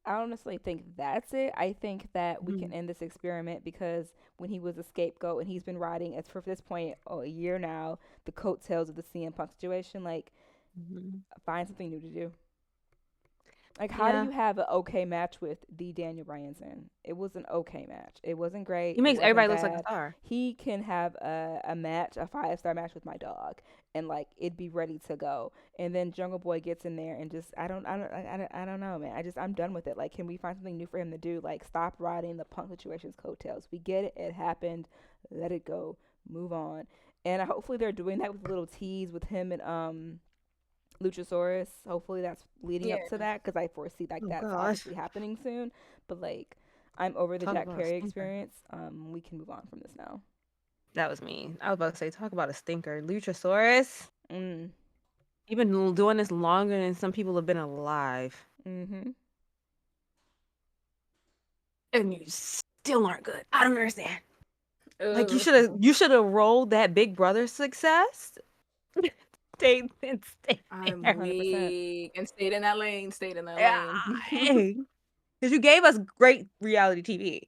I don't necessarily think that's it. I think that we can end this experiment because when he was a scapegoat and he's been riding, as for this point, a year now, the coattails of the CM Punk situation, like, find something new to do. Like, how do you have an okay match with the Daniel Bryanson? It was an okay match. It wasn't great. He makes everybody look look like a star. He can have a match, a 5-star match with my dog, and like it'd be ready to go. And then Jungle Boy gets in there and just I don't know, man. I'm done with it. Like, can we find something new for him to do? Like, stop riding the Punk situation's coattails. We get it. It happened. Let it go. Move on. And hopefully they're doing that with a little tease with him and Luchasaurus. Hopefully that's leading up to that because I foresee like that's obviously happening soon. But like, I'm over the Jack Perry experience. We can move on from this now. That was me. I was about to say, talk about a stinker, Luchasaurus. You've been doing this longer than some people have been alive. And you still aren't good. I don't understand. Like, you should have rolled that Big Brother success. Stayed I'm weak and stayed in that lane. lane. Because you gave us great reality TV.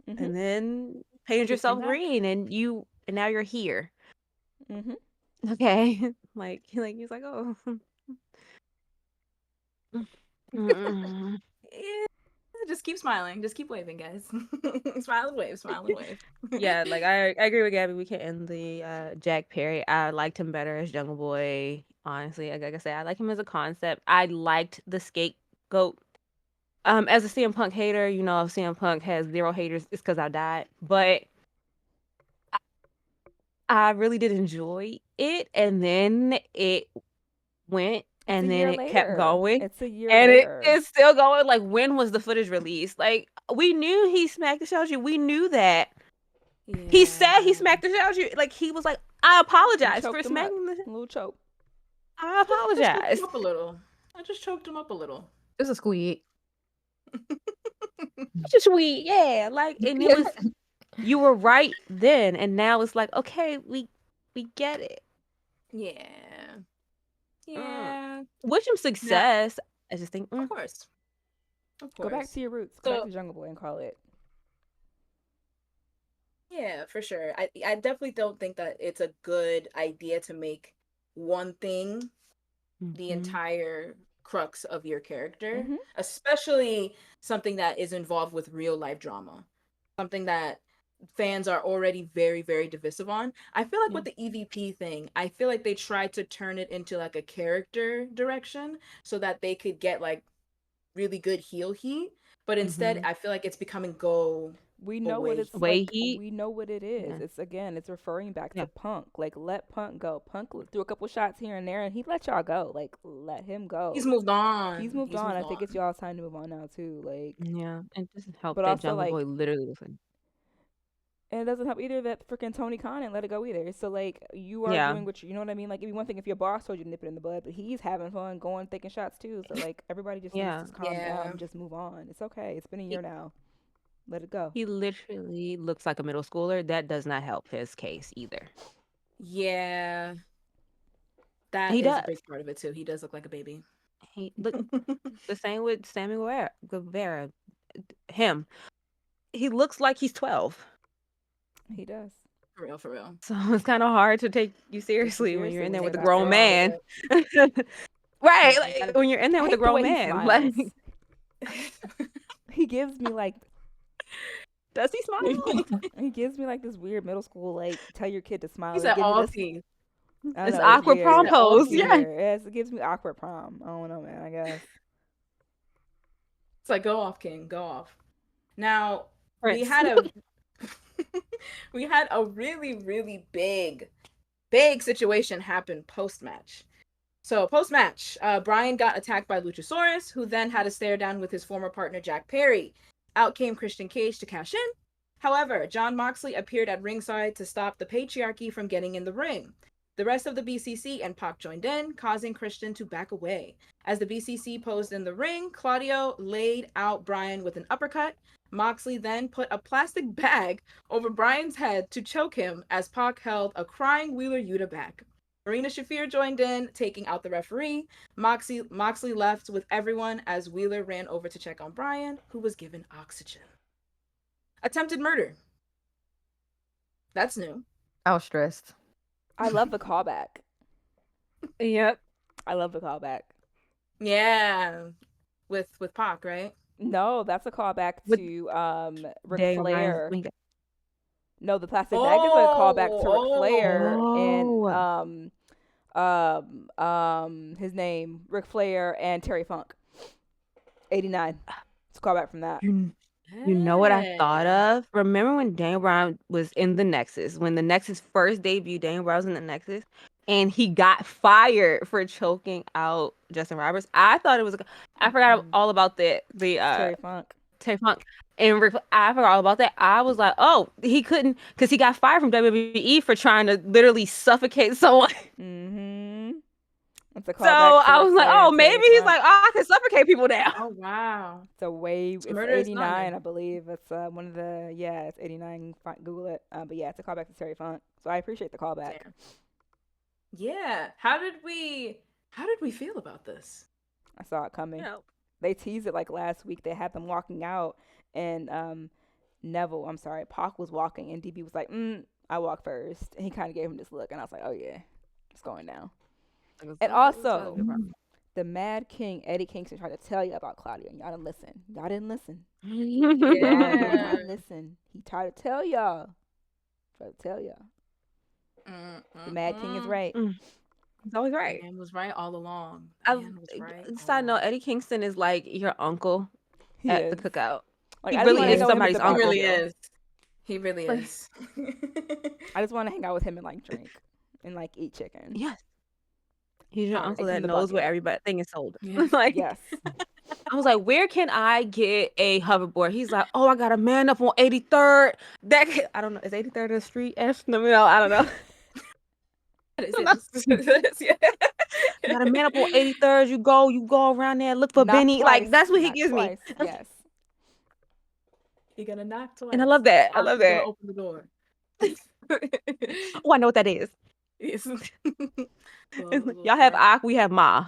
And then painted yourself green and now you're here. Okay. like he's like, oh. Just keep smiling. Just keep waving, guys. Smile and wave. Yeah, like I agree with Gabby. We can end the Jack Perry. I liked him better as Jungle Boy. Honestly, like I said, I like him as a concept. I liked the scapegoat. As a CM Punk hater, if CM Punk has 0 haters, it's because I died. But I really did enjoy it, and then it went. And then it kept going. It's a year and later. It's still going. Like, when was the footage released? Like, we knew he smacked the Shoji. We knew that. Yeah. He said he smacked the Shoji. Like, he was like, I apologize for smacking the little choke. I apologize. I just choked him up a little. It was a squeak. Just sweet, yeah. Like, and it was. You were right then, and now it's like, okay, we get it. Yeah. Wish him success. I just think, of course. Go back to your roots. Go back to Jungle Boy and call it. Yeah, for sure. I definitely don't think that it's a good idea to make one thing the entire crux of your character, especially something that is involved with real life drama, something that fans are already very, very divisive on. I feel like with the EVP thing, I feel like they tried to turn it into like a character direction so that they could get like really good heel heat. But instead, Mhm. I feel like it's becoming go We know what away. it's Way like. he We know what it is. Yeah. It's again, it's referring back Yeah. to Punk. Like, let Punk go. Punk threw a couple shots here and there, and he let y'all go. Like, let him He's go. moved on. He's moved on. I think it's on. y'all's time to move on now too. Like, Yeah. It doesn't help but that also Jungle like, Boy literally was like, and it doesn't help either that freaking Tony Khan and let it go either. So like, you are yeah. doing what you know what I mean. Like, it'd be one thing if your boss told you to nip it in the bud, but he's having fun, going, taking shots too. So like, everybody just needs Yeah. to calm down Yeah. and just move on. It's okay. It's been a He year now. Let it go. he literally looks like a middle schooler. That does not help his case either. Yeah. That He is a does. big part of it too. He does look like a baby. He look the same with Sammy Guevara. Him. He looks like he's 12. He does. For real. So it's kind of hard to take you seriously when you're seriously in when there you're with a that grown grown. man. Right, Yeah, like when you're in there I with a hate the grown way he man. smiles. Like, He gives me like does he smile? he gives me like this weird middle school like tell your kid to smile. He's It at gives me all this. teeth. I It's know it's awkward weird. prom He's at all pose. teeth. Yeah. Yes, it gives me awkward prom. I don't know, man. I guess. It's like, go off, King, go off. Now we Prince. had a we had a really, really big situation happen post-match. So post-match, Brian got attacked by Luchasaurus, who then had a stare down with his former partner Jack Perry. Out came Christian Cage to cash in. However, Jon Moxley appeared at ringside to stop the patriarchy from getting in the ring. The rest of the BCC and Pac joined in, causing Christian to back away. As the BCC posed in the ring, Claudio laid out Brian with an uppercut. Moxley then put a plastic bag over Brian's head to choke him as Pac held a crying Wheeler Yuta back. Marina Shafir joined in, taking out the referee. Moxley left with everyone as Wheeler ran over to check on Brian, who was given oxygen. Attempted murder. That's new. I was stressed. I love the callback. Yep. I love the callback. Yeah. With Pac, right? No, that's a callback With to Ric Daniel Flair. Bryan. No, the plastic bag is a callback to Ric Oh. Flair Oh. and his name Ric Flair and Terry Funk. 89. It's a callback from that. You know what I thought of? Remember when Daniel Bryan was in the Nexus? When the Nexus first debuted, Daniel Bryan was in the Nexus, and he got fired for choking out Justin Roberts. I thought it was. I forgot all about the Terry Funk. Terry Funk and Rick. I forgot all about that. I was like, oh, he couldn't because he got fired from WWE for trying to literally suffocate someone. Mm-hmm. That's a callback. So I Ric was like, Flair oh, and maybe Terry he's Funk. like, oh, I can suffocate people now. Oh, wow. It's a wave. It's Murder is 89, thunder. I believe. It's one of the it's 89. Google it. But yeah, it's a callback to Terry Funk. So I appreciate the callback. Damn. Yeah. How did we feel about this? I saw it coming. You know, They teased it like last week. They had them walking out, and Pac was walking, and DB was like, I walk first. And he kind of gave him this look, and I was like, oh yeah, it's going down. And also, the Mad King, Eddie Kingston, tried to tell you about Claudio, and y'all didn't listen. Y'all didn't listen. Y'all did Yeah. not listen. He tried to tell y'all. The Mad King is right. He's always right. Man was right all along. I- Man was right all Side note, along. Eddie Kingston is like your uncle He at is. the cookout. Like, He I just really wanna is hang out with him at somebody's the He uncle. really barbecue. is. He really Like- is. I just want to hang out with him and like drink and like eat chicken. Yes. He's your Fine. uncle Like, that in the knows where bucket. everything is sold. Yeah. Like, Yes. I was like, where can I get a hoverboard? He's like, oh, I got a man up on 83rd. I don't know. Is 83rd a street? No, I don't know. Yeah. I got a man up on 83rd. You go around there, look for Knock Benny. twice, Like, that's what he knock gives twice. me. Yes. You're gonna knock twice. And I love that. I I'm love gonna that. open the door. Oh, I know what that is. Yes. Y'all have Ak, we have Ma.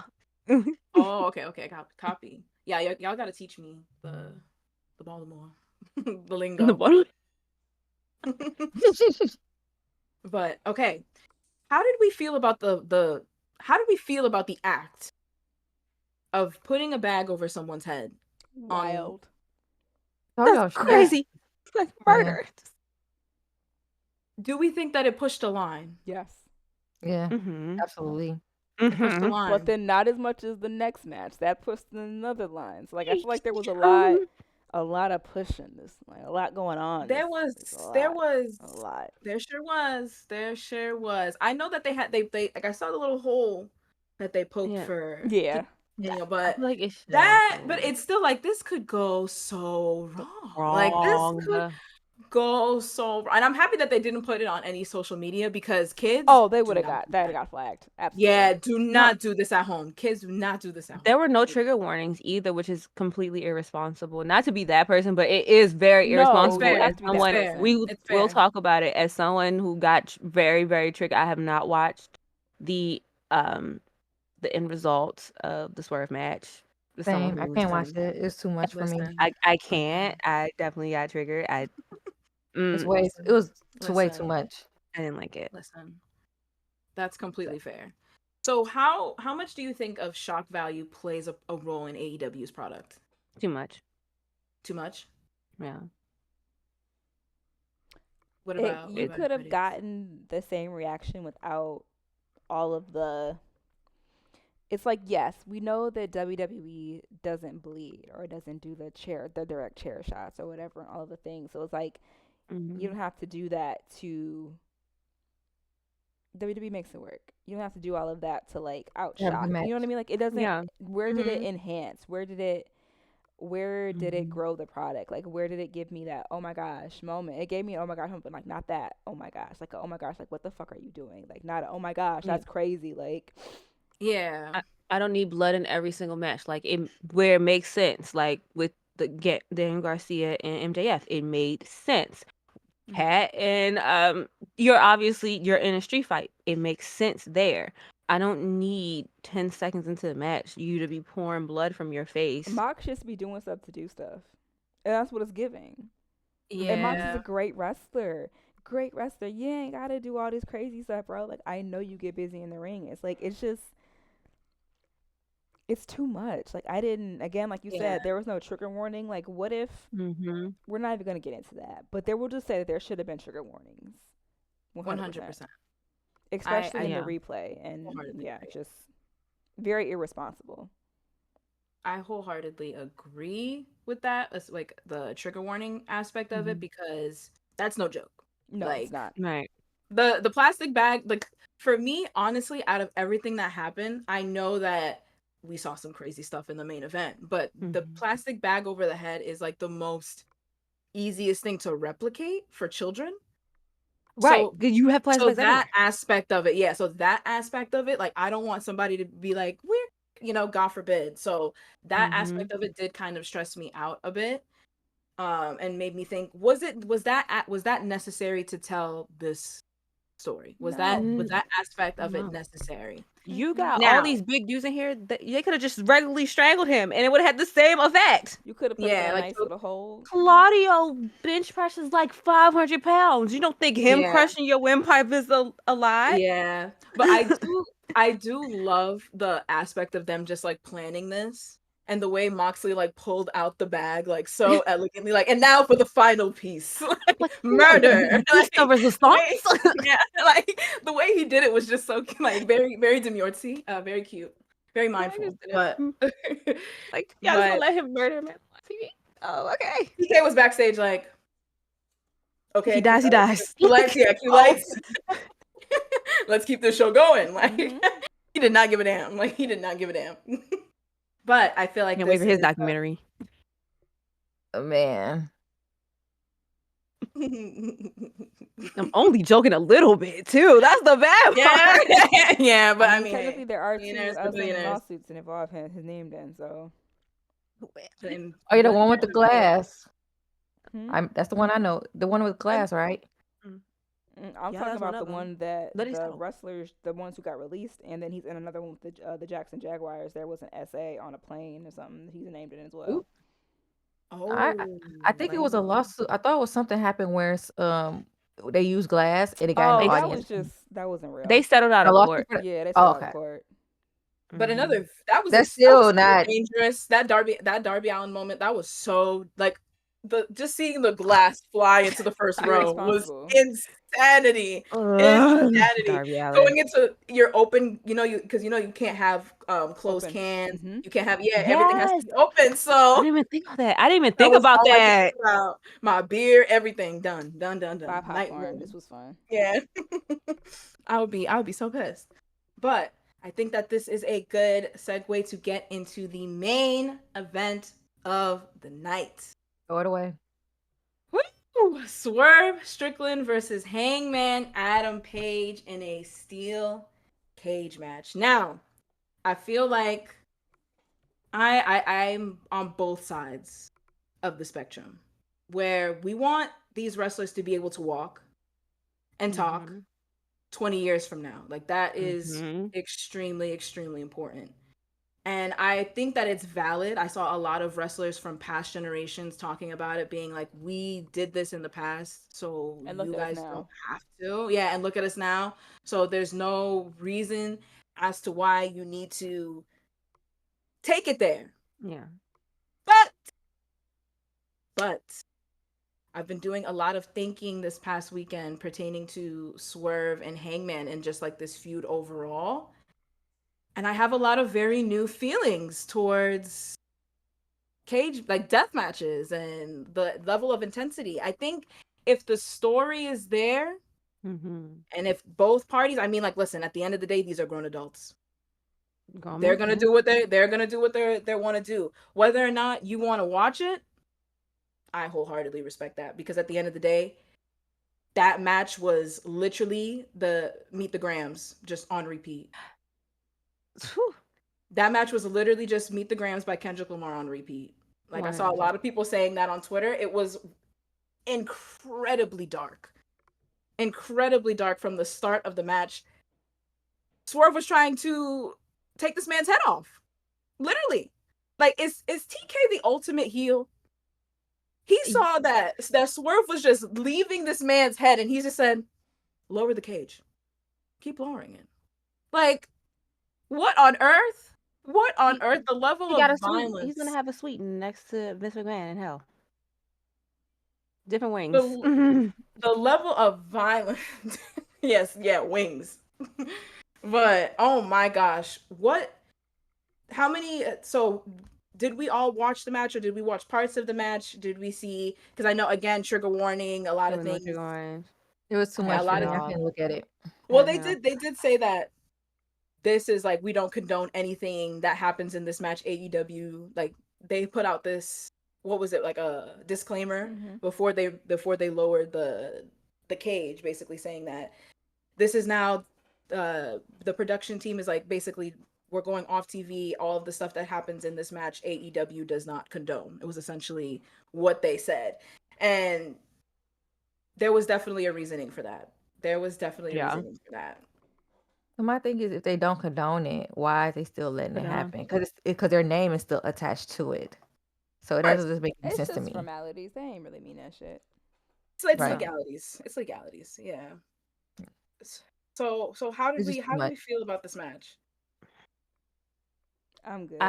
Oh, okay. Copy. Yeah, y'all gotta teach me the Baltimore, the lingo. The bottom. But okay, how did we feel about the act of putting a bag over someone's head? Wild. That's crazy. It's like murder. Do we think that it pushed a line? Yes. Yeah, Mm-hmm. absolutely. It pushed a line. But then not as much as the next match. That pushed another line. So like I feel like there was a lot a lot of pushing this, like a lot going on. There was a lot. There sure was. I know that they like I saw the little hole that they poked for Yeah. Daniel, I but feel like it's but it's still like this could go so wrong. Like this could go so wrong. And I'm happy that they didn't put it on any social media because kids. Oh, they would have got flagged. Absolutely. Yeah, do not do this at home. Kids, do not do this at home. There were no trigger warnings either, which is completely irresponsible. Not to be that person, but it is very irresponsible. fair. As someone, It's we'll fair. talk about it. As someone who got very, very triggered, I have not watched the end results of the Swerve match. As someone Same. I who's, can't watch it. It's too much for me. I can't. I definitely got triggered. It was way too much. I didn't like it. Listen, that's completely fair. So how much do you think of shock value plays a role in AEW's product? Too much. Too much? Yeah. What about you could have gotten the same reaction without all of the. It's like, yes, we know that WWE doesn't bleed or doesn't do the direct chair shots or whatever and all of the things. So it's like, you don't have to do that to. WWE makes it work. You don't have to do all of that to like outshock. You know what I mean? Like it doesn't. Yeah. Where did it enhance? Where did it grow the product? Like where did it give me that oh my gosh moment? It gave me an oh my gosh moment, but like not that oh my gosh. Like a, oh my gosh, like what the fuck are you doing? Like not a, oh my gosh, that's crazy. Like yeah. I don't need blood in every single match. Like where it makes sense. Like with the Daniel Garcia and MJF, it made sense. Cat and you're in a street fight. It makes sense there. I don't need 10 seconds into the match you to be pouring blood from your face. Mox just be doing stuff to do stuff, and that's what it's giving. Yeah. And Mox is a great wrestler. You ain't gotta do all this crazy stuff, bro. Like I know you get busy in the ring. It's like it's too much. Like I didn't, again, like you said, there was no trigger warning. Like what if we're not even going to get into that, but there will just say that there should have been trigger warnings. 100%. Especially in the replay. And just very irresponsible. I wholeheartly agree with that. It's like the trigger warning aspect of it because that's no joke. No, like, it's not. Right. The plastic bag, like for me, honestly, out of everything that happened, I know that we saw some crazy stuff in the main event, but the plastic bag over the head is like the most easiest thing to replicate for children. Right. So, you have plastic bags that aspect of it. Yeah. So that aspect of it, like, I don't want somebody to be like, we're, God forbid. So that aspect of it did kind of stress me out a bit. And made me think, was that necessary to tell this story? Was that aspect of it necessary? You got all these big dudes in here that they could have just regularly strangled him and it would have had the same effect. You could have put a nice little hole. Claudio bench presses like 500 pounds. You don't think him crushing your windpipe is a lie? Yeah. But I do love the aspect of them just like planning this. And the way Moxley like pulled out the bag like so elegantly, like, and now for the final piece, like, murder. Like, the response. Like the way he did it was just so like very, very demurely, very cute, very mindful. But like, y'all just gonna let him murder him on TV? Oh, okay. PK was backstage like, okay, he dies. Cue lights. Let's keep this show going. Like he did not give a damn. Like he did not give a damn. But I feel like I can't wait for his documentary. Oh, man. I'm only joking a little bit too. That's the bad part. Yeah, but I mean, technically there are two lawsuits and involve his name then. So. Oh, you're the one with the glass. That's the one I know. The one with glass, right? I'm talking about the one that the wrestlers, the ones who got released, and then he's in another one with the Jackson Jaguars. There was an essay on a plane or something. He's named it as well. Ooh. Oh, I think it was a lawsuit. I thought it was something happened where they used glass and it got in the audience. That wasn't real. They settled out of court. Yeah, they settled out of court. But that's still not dangerous. That Darby Allin moment, that was so like just seeing the glass fly into the first row was Irresponsible. insanity. Insanity. Darby Allin. Going into your open, because you can't have closed Open. cans. Mhm. You can't have everything has to Yes. be open. I So didn't even think of that. I didn't even that think was about all I could that. think about. My beer, everything done. Buy Night popcorn. room. This was fun. Yeah. I would be so pissed. But I think that this is a good segue to get into the main event of the night. Throw it away. Woo! Swerve Strickland versus Hangman Adam Page in a steel cage match. Now, I feel like I'm on both sides of the spectrum, where we want these wrestlers to be able to walk and talk 20 years from now. Like, that is extremely, extremely important. And I think that it's valid. I saw a lot of wrestlers from past generations talking about it, being like, we did this in the past, so And look you at us guys now. don't have to. Yeah, and look at us now. So there's no reason as to why you need to take it there. Yeah. But I've been doing a lot of thinking this past weekend pertaining to Swerve and Hangman and just like this feud overall. And I have a lot of very new feelings towards cage, like death matches and the level of intensity. I think if the story is there and if both parties, I mean, like, listen, at the end of the day, these are grown adults. They're gonna do what they're gonna do what they want to do. Whether or not you want to watch it, I wholeheartedly respect that, because at the end of the day, that match was literally the Meet the Grams just on repeat. That match was literally just Meet the Grams by Kendrick Lamar on repeat. Like, I saw a lot of people saying that on Twitter. It was incredibly dark from the start of the match. Swerve was trying to take this man's head off, literally. Like, is TK the ultimate heel? He saw that Swerve was just leaving this man's head, and he just said, lower the cage. Keep lowering it. Like, what on earth? What on earth? The level of violence. He's gonna have a suite next to Vince McMahon in hell. Different wings. The level of violence. Yes, yeah, wings. But oh my gosh, how many? So did we all watch the match, or did we watch parts of the match? Did we see? Because I know, again, trigger warning, a lot of things. It was too much. A lot of I couldn't look at it. Well, they did say that this is like, we don't condone anything that happens in this match. AEW, like, they put out this, what was it, like a disclaimer before they lowered the cage, basically saying that this is now the production team is like, basically, we're going off TV. All of the stuff that happens in this match, AEW does not condone. It was essentially what they said. And there was definitely a reasoning for that. Reasoning for that. So my thing is, if they don't condone it, why are they still letting it happen? Because their name is still attached to it. So it doesn't just make any sense to me. It's just formalities. They ain't really mean that shit. So it's legalities. It's legalities. Yeah. So how did we feel about this match? I'm good.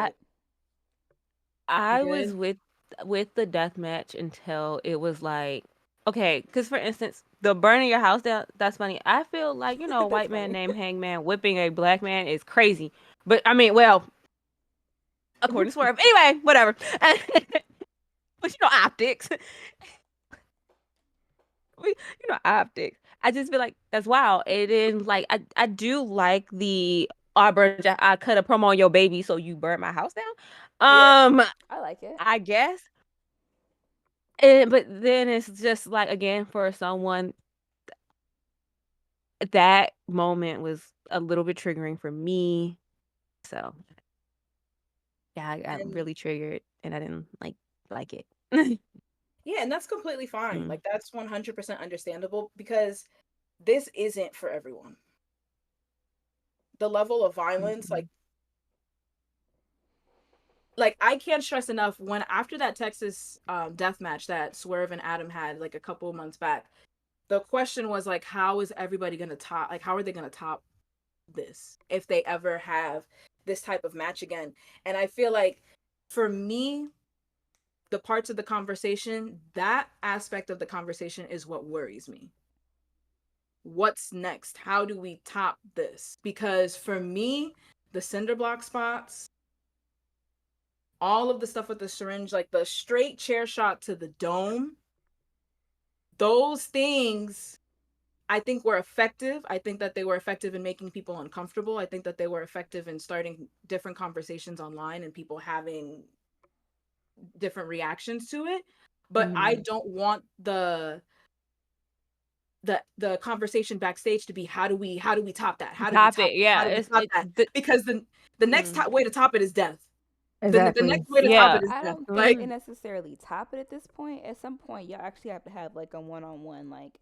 I was with the death match until it was like, okay, because for instance, the burning your house down, that's funny. I feel like, a white man named Hangman whipping a black man is crazy. But I mean, well, according to Swerve. Anyway, whatever. But optics. Optics. I just feel like that's wild. It is like, I do like the I cut a promo on your baby, so you burned my house down. I like it, I guess. But then it's just like, again, for someone, that moment was a little bit triggering for me. So yeah, I got really triggered, and I didn't like it. Yeah, and that's completely fine. Like, that's 100% understandable, because this isn't for everyone. The level of violence, like I can't stress enough, when after that Texas death match that Swerve and Adam had like a couple months back, the question was like, how is everybody gonna top? Like, how are they gonna top this if they ever have this type of match again? And I feel like, for me, the parts of the conversation, that aspect of the conversation is what worries me. What's next? How do we top this? Because for me, the cinder block spots, all of the stuff with the syringe, like the straight chair shot to the dome, those things I think were effective. I think that they were effective in making people uncomfortable. I think that they were effective in starting different conversations online and people having different reactions to it. But I don't want the conversation backstage to be how do we top that? How do we Top top it. that? Yeah. How do we top that? Because the next way to top it is death. The Exactly. next way to top Yeah. it is I death. don't think Like it necessarily top it at this point. At some point, y'all actually have to have like a one-on-one, like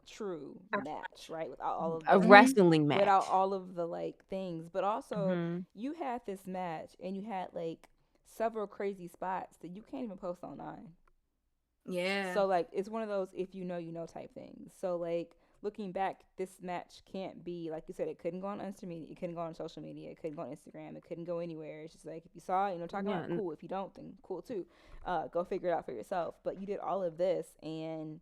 true match, right? Without all of A the wrestling match. without all of the like things. But also, Mhm. you had this match and you had like several crazy spots that you can't even post online. yeah. So like it's one of those if you know you know type things. So like looking back, this match can't be like you said. It couldn't go on Instagram. It couldn't go on social media. It couldn't go on Instagram. It couldn't go anywhere. It's just like if you saw it, talking Yeah, about it, cool. If you don't, then cool too. Go figure it out for yourself. But you did all of this, and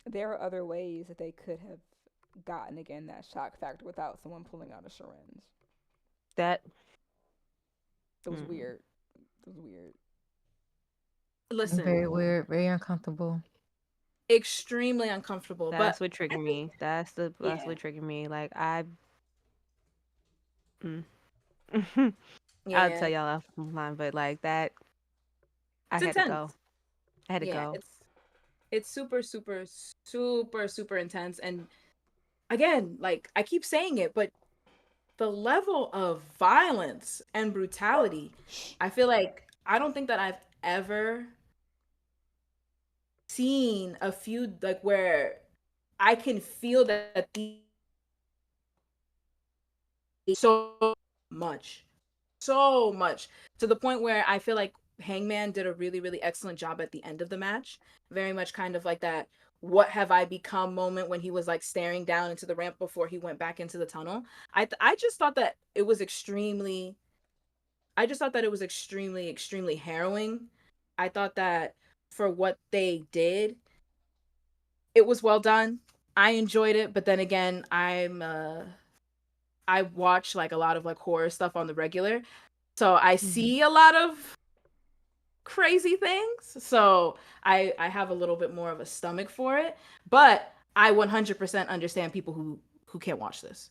there are other ways that they could have gotten again that shock factor without someone pulling out a syringe. That It was weird. It was weird. Listen, Very weird, very uncomfortable. extremely uncomfortable. that's But what triggered me. That's Yeah. what triggered me. Like I'll yeah, tell y'all offline, but like that I it's had to intense. go. I had to Yeah, go. it's super, super, super, super intense. And again, like I keep saying it, but the level of violence and brutality, I feel like I don't think that I've ever seen a feud like where I can feel that the so much, so much to the point where I feel like Hangman did a really, really excellent job at the end of the match. Very much kind of like that what have I become moment when he was like staring down into the ramp before he went back into the tunnel. I just thought that it was extremely extremely harrowing. I thought that for what they did, it was well done. I enjoyed it, but then again, I watch like a lot of like horror stuff on the regular. So I see a lot of crazy things. So I have a little bit more of a stomach for it, but I 100% understand people who can't watch this.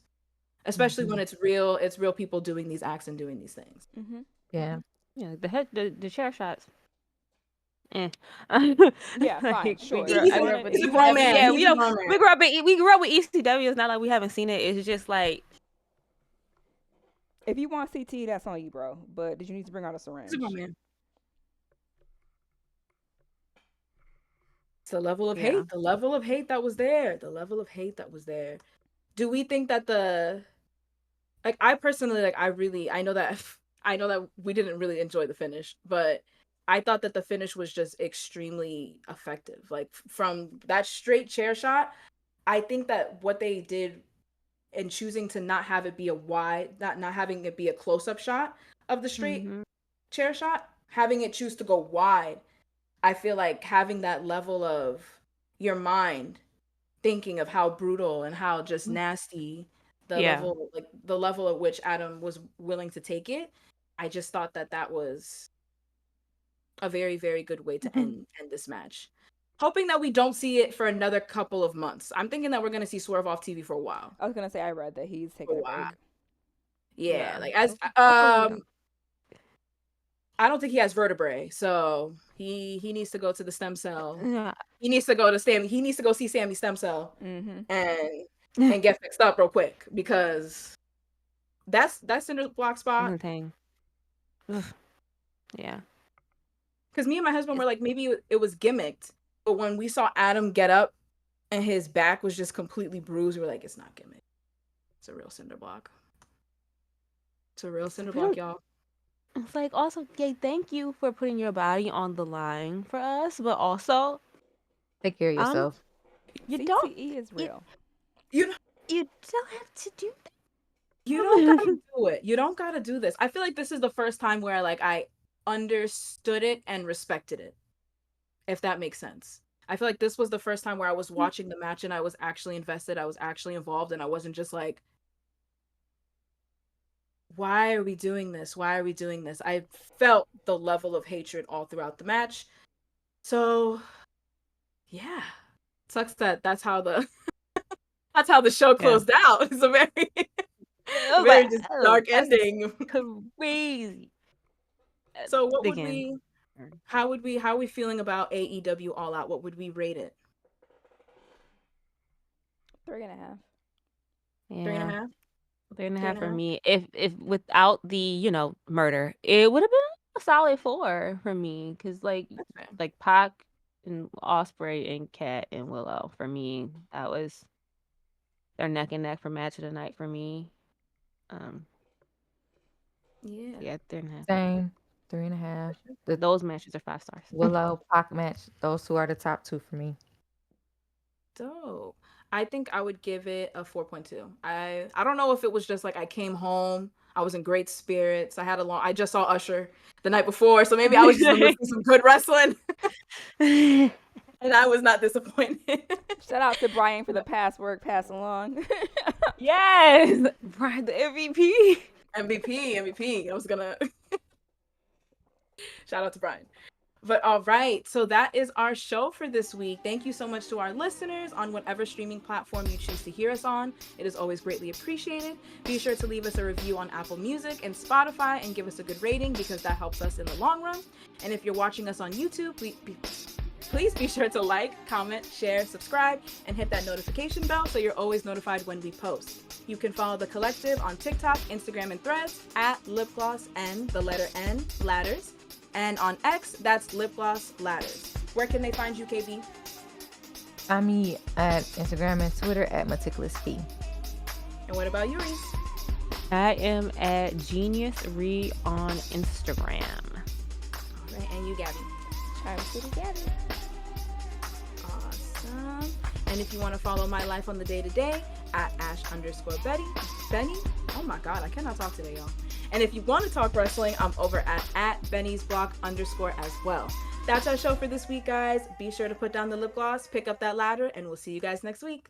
Especially when it's real people doing these acts and doing these things. Mm-hmm. Yeah. Yeah, the chair shots. Yeah, fine, Like, sure. He's I a- grew up with he's a grown man. Yeah, He's a grown man. we grew up with ECW. It's not like we haven't seen it. It's just like If you want CT, that's on you, bro. But did you need to bring out a syringe? He's a grown man. It's the level of Yeah. hate. The level of hate that was there. Do we think that like I personally like I know that we didn't really enjoy the finish, but I thought that the finish was just extremely effective. Like from that straight chair shot, I think that what they did in choosing to not have it be a wide, not having it be a close-up shot of the straight chair shot, having it choose to go wide, I feel like having that level of your mind thinking of how brutal and how just nasty the level at which Adam was willing to take it, I just thought that was a very, very good way to end this match. Hoping that we don't see it for another couple of months. I'm thinking that we're gonna see Swerve off TV for a while. I was gonna say I read that he's taking a break. Yeah, Yeah. like as I don't think he has vertebrae, so he needs to go to the stem cell. Yeah. He needs to go to Sammy. He needs to go see Sammy Stem Cell Mm-hmm. and get fixed up real quick because that's cinder block spot. Thing. Yeah. Because me and my husband were like, maybe it was gimmicked, but when we saw Adam get up and his back was just completely bruised, we were like, it's not gimmick. It's a real cinder block. It's a real cinder block, y'all. It's like also, yeah, thank you for putting your body on the line for us, but also Take care of yourself. you CTE don't is real. You don't have to do that. You don't gotta do it. You don't gotta do this. I feel like this is the first time where like understood it and respected it, if that makes sense. I feel like this was the first time where I was watching the match and I was actually invested, I was actually involved, and I wasn't just like, why are we doing this? Why are we doing this? I felt the level of hatred all throughout the match. So, yeah. Sucks that that's how the that's how the show closed out. It's a very very just dark ending. Crazy. So what would we how are we feeling about AEW All Out? What would we rate it? 3.5. Yeah. 3.5? 3.5 for me. If without the, murder, it would have been a solid 4 for me. Cause like Pac and Osprey and Cat and Willow, for me, that was their neck and neck for match of the night for me. Yeah, 3.5. Same. 3.5. Those matches are 5 stars. Willow, Pac match. Those two are the top 2 for me. Dope. I think I would give it a 4.2. I don't know if it was just like I came home, I was in great spirits. I just saw Usher the night before, so maybe I was just listening to some good wrestling. And I was not disappointed. Shout out to Brian for the past work passed along. Yes, Brian, the MVP. MVP. I was gonna shout out to Brian. But all right, so that is our show for this week. Thank you so much to our listeners on whatever streaming platform you choose to hear us on. It is always greatly appreciated. Be sure to leave us a review on Apple Music and Spotify and give us a good rating because that helps us in the long run. And if you're watching us on YouTube, please be sure to like, comment, share, subscribe, and hit that notification bell so you're always notified when we post. You can follow The Collective on TikTok, Instagram, and Threads at lipgloss and the letter N ladders. And on X, that's Lip Gloss Ladders. Where can they find you, KB? I'm me at Instagram and Twitter at Meticulous P. And what about you, Reese? I am at Genius Re on Instagram. All right, and you, Gabby? Charm City Gabby. Awesome. And if you want to follow my life on the day-to-day, at Ash_Benny. Oh my God, I cannot talk today, y'all. And if you want to talk wrestling, I'm over at Benny's Block_ as well. That's our show for this week, guys. Be sure to put down the lip gloss, pick up that ladder, and we'll see you guys next week.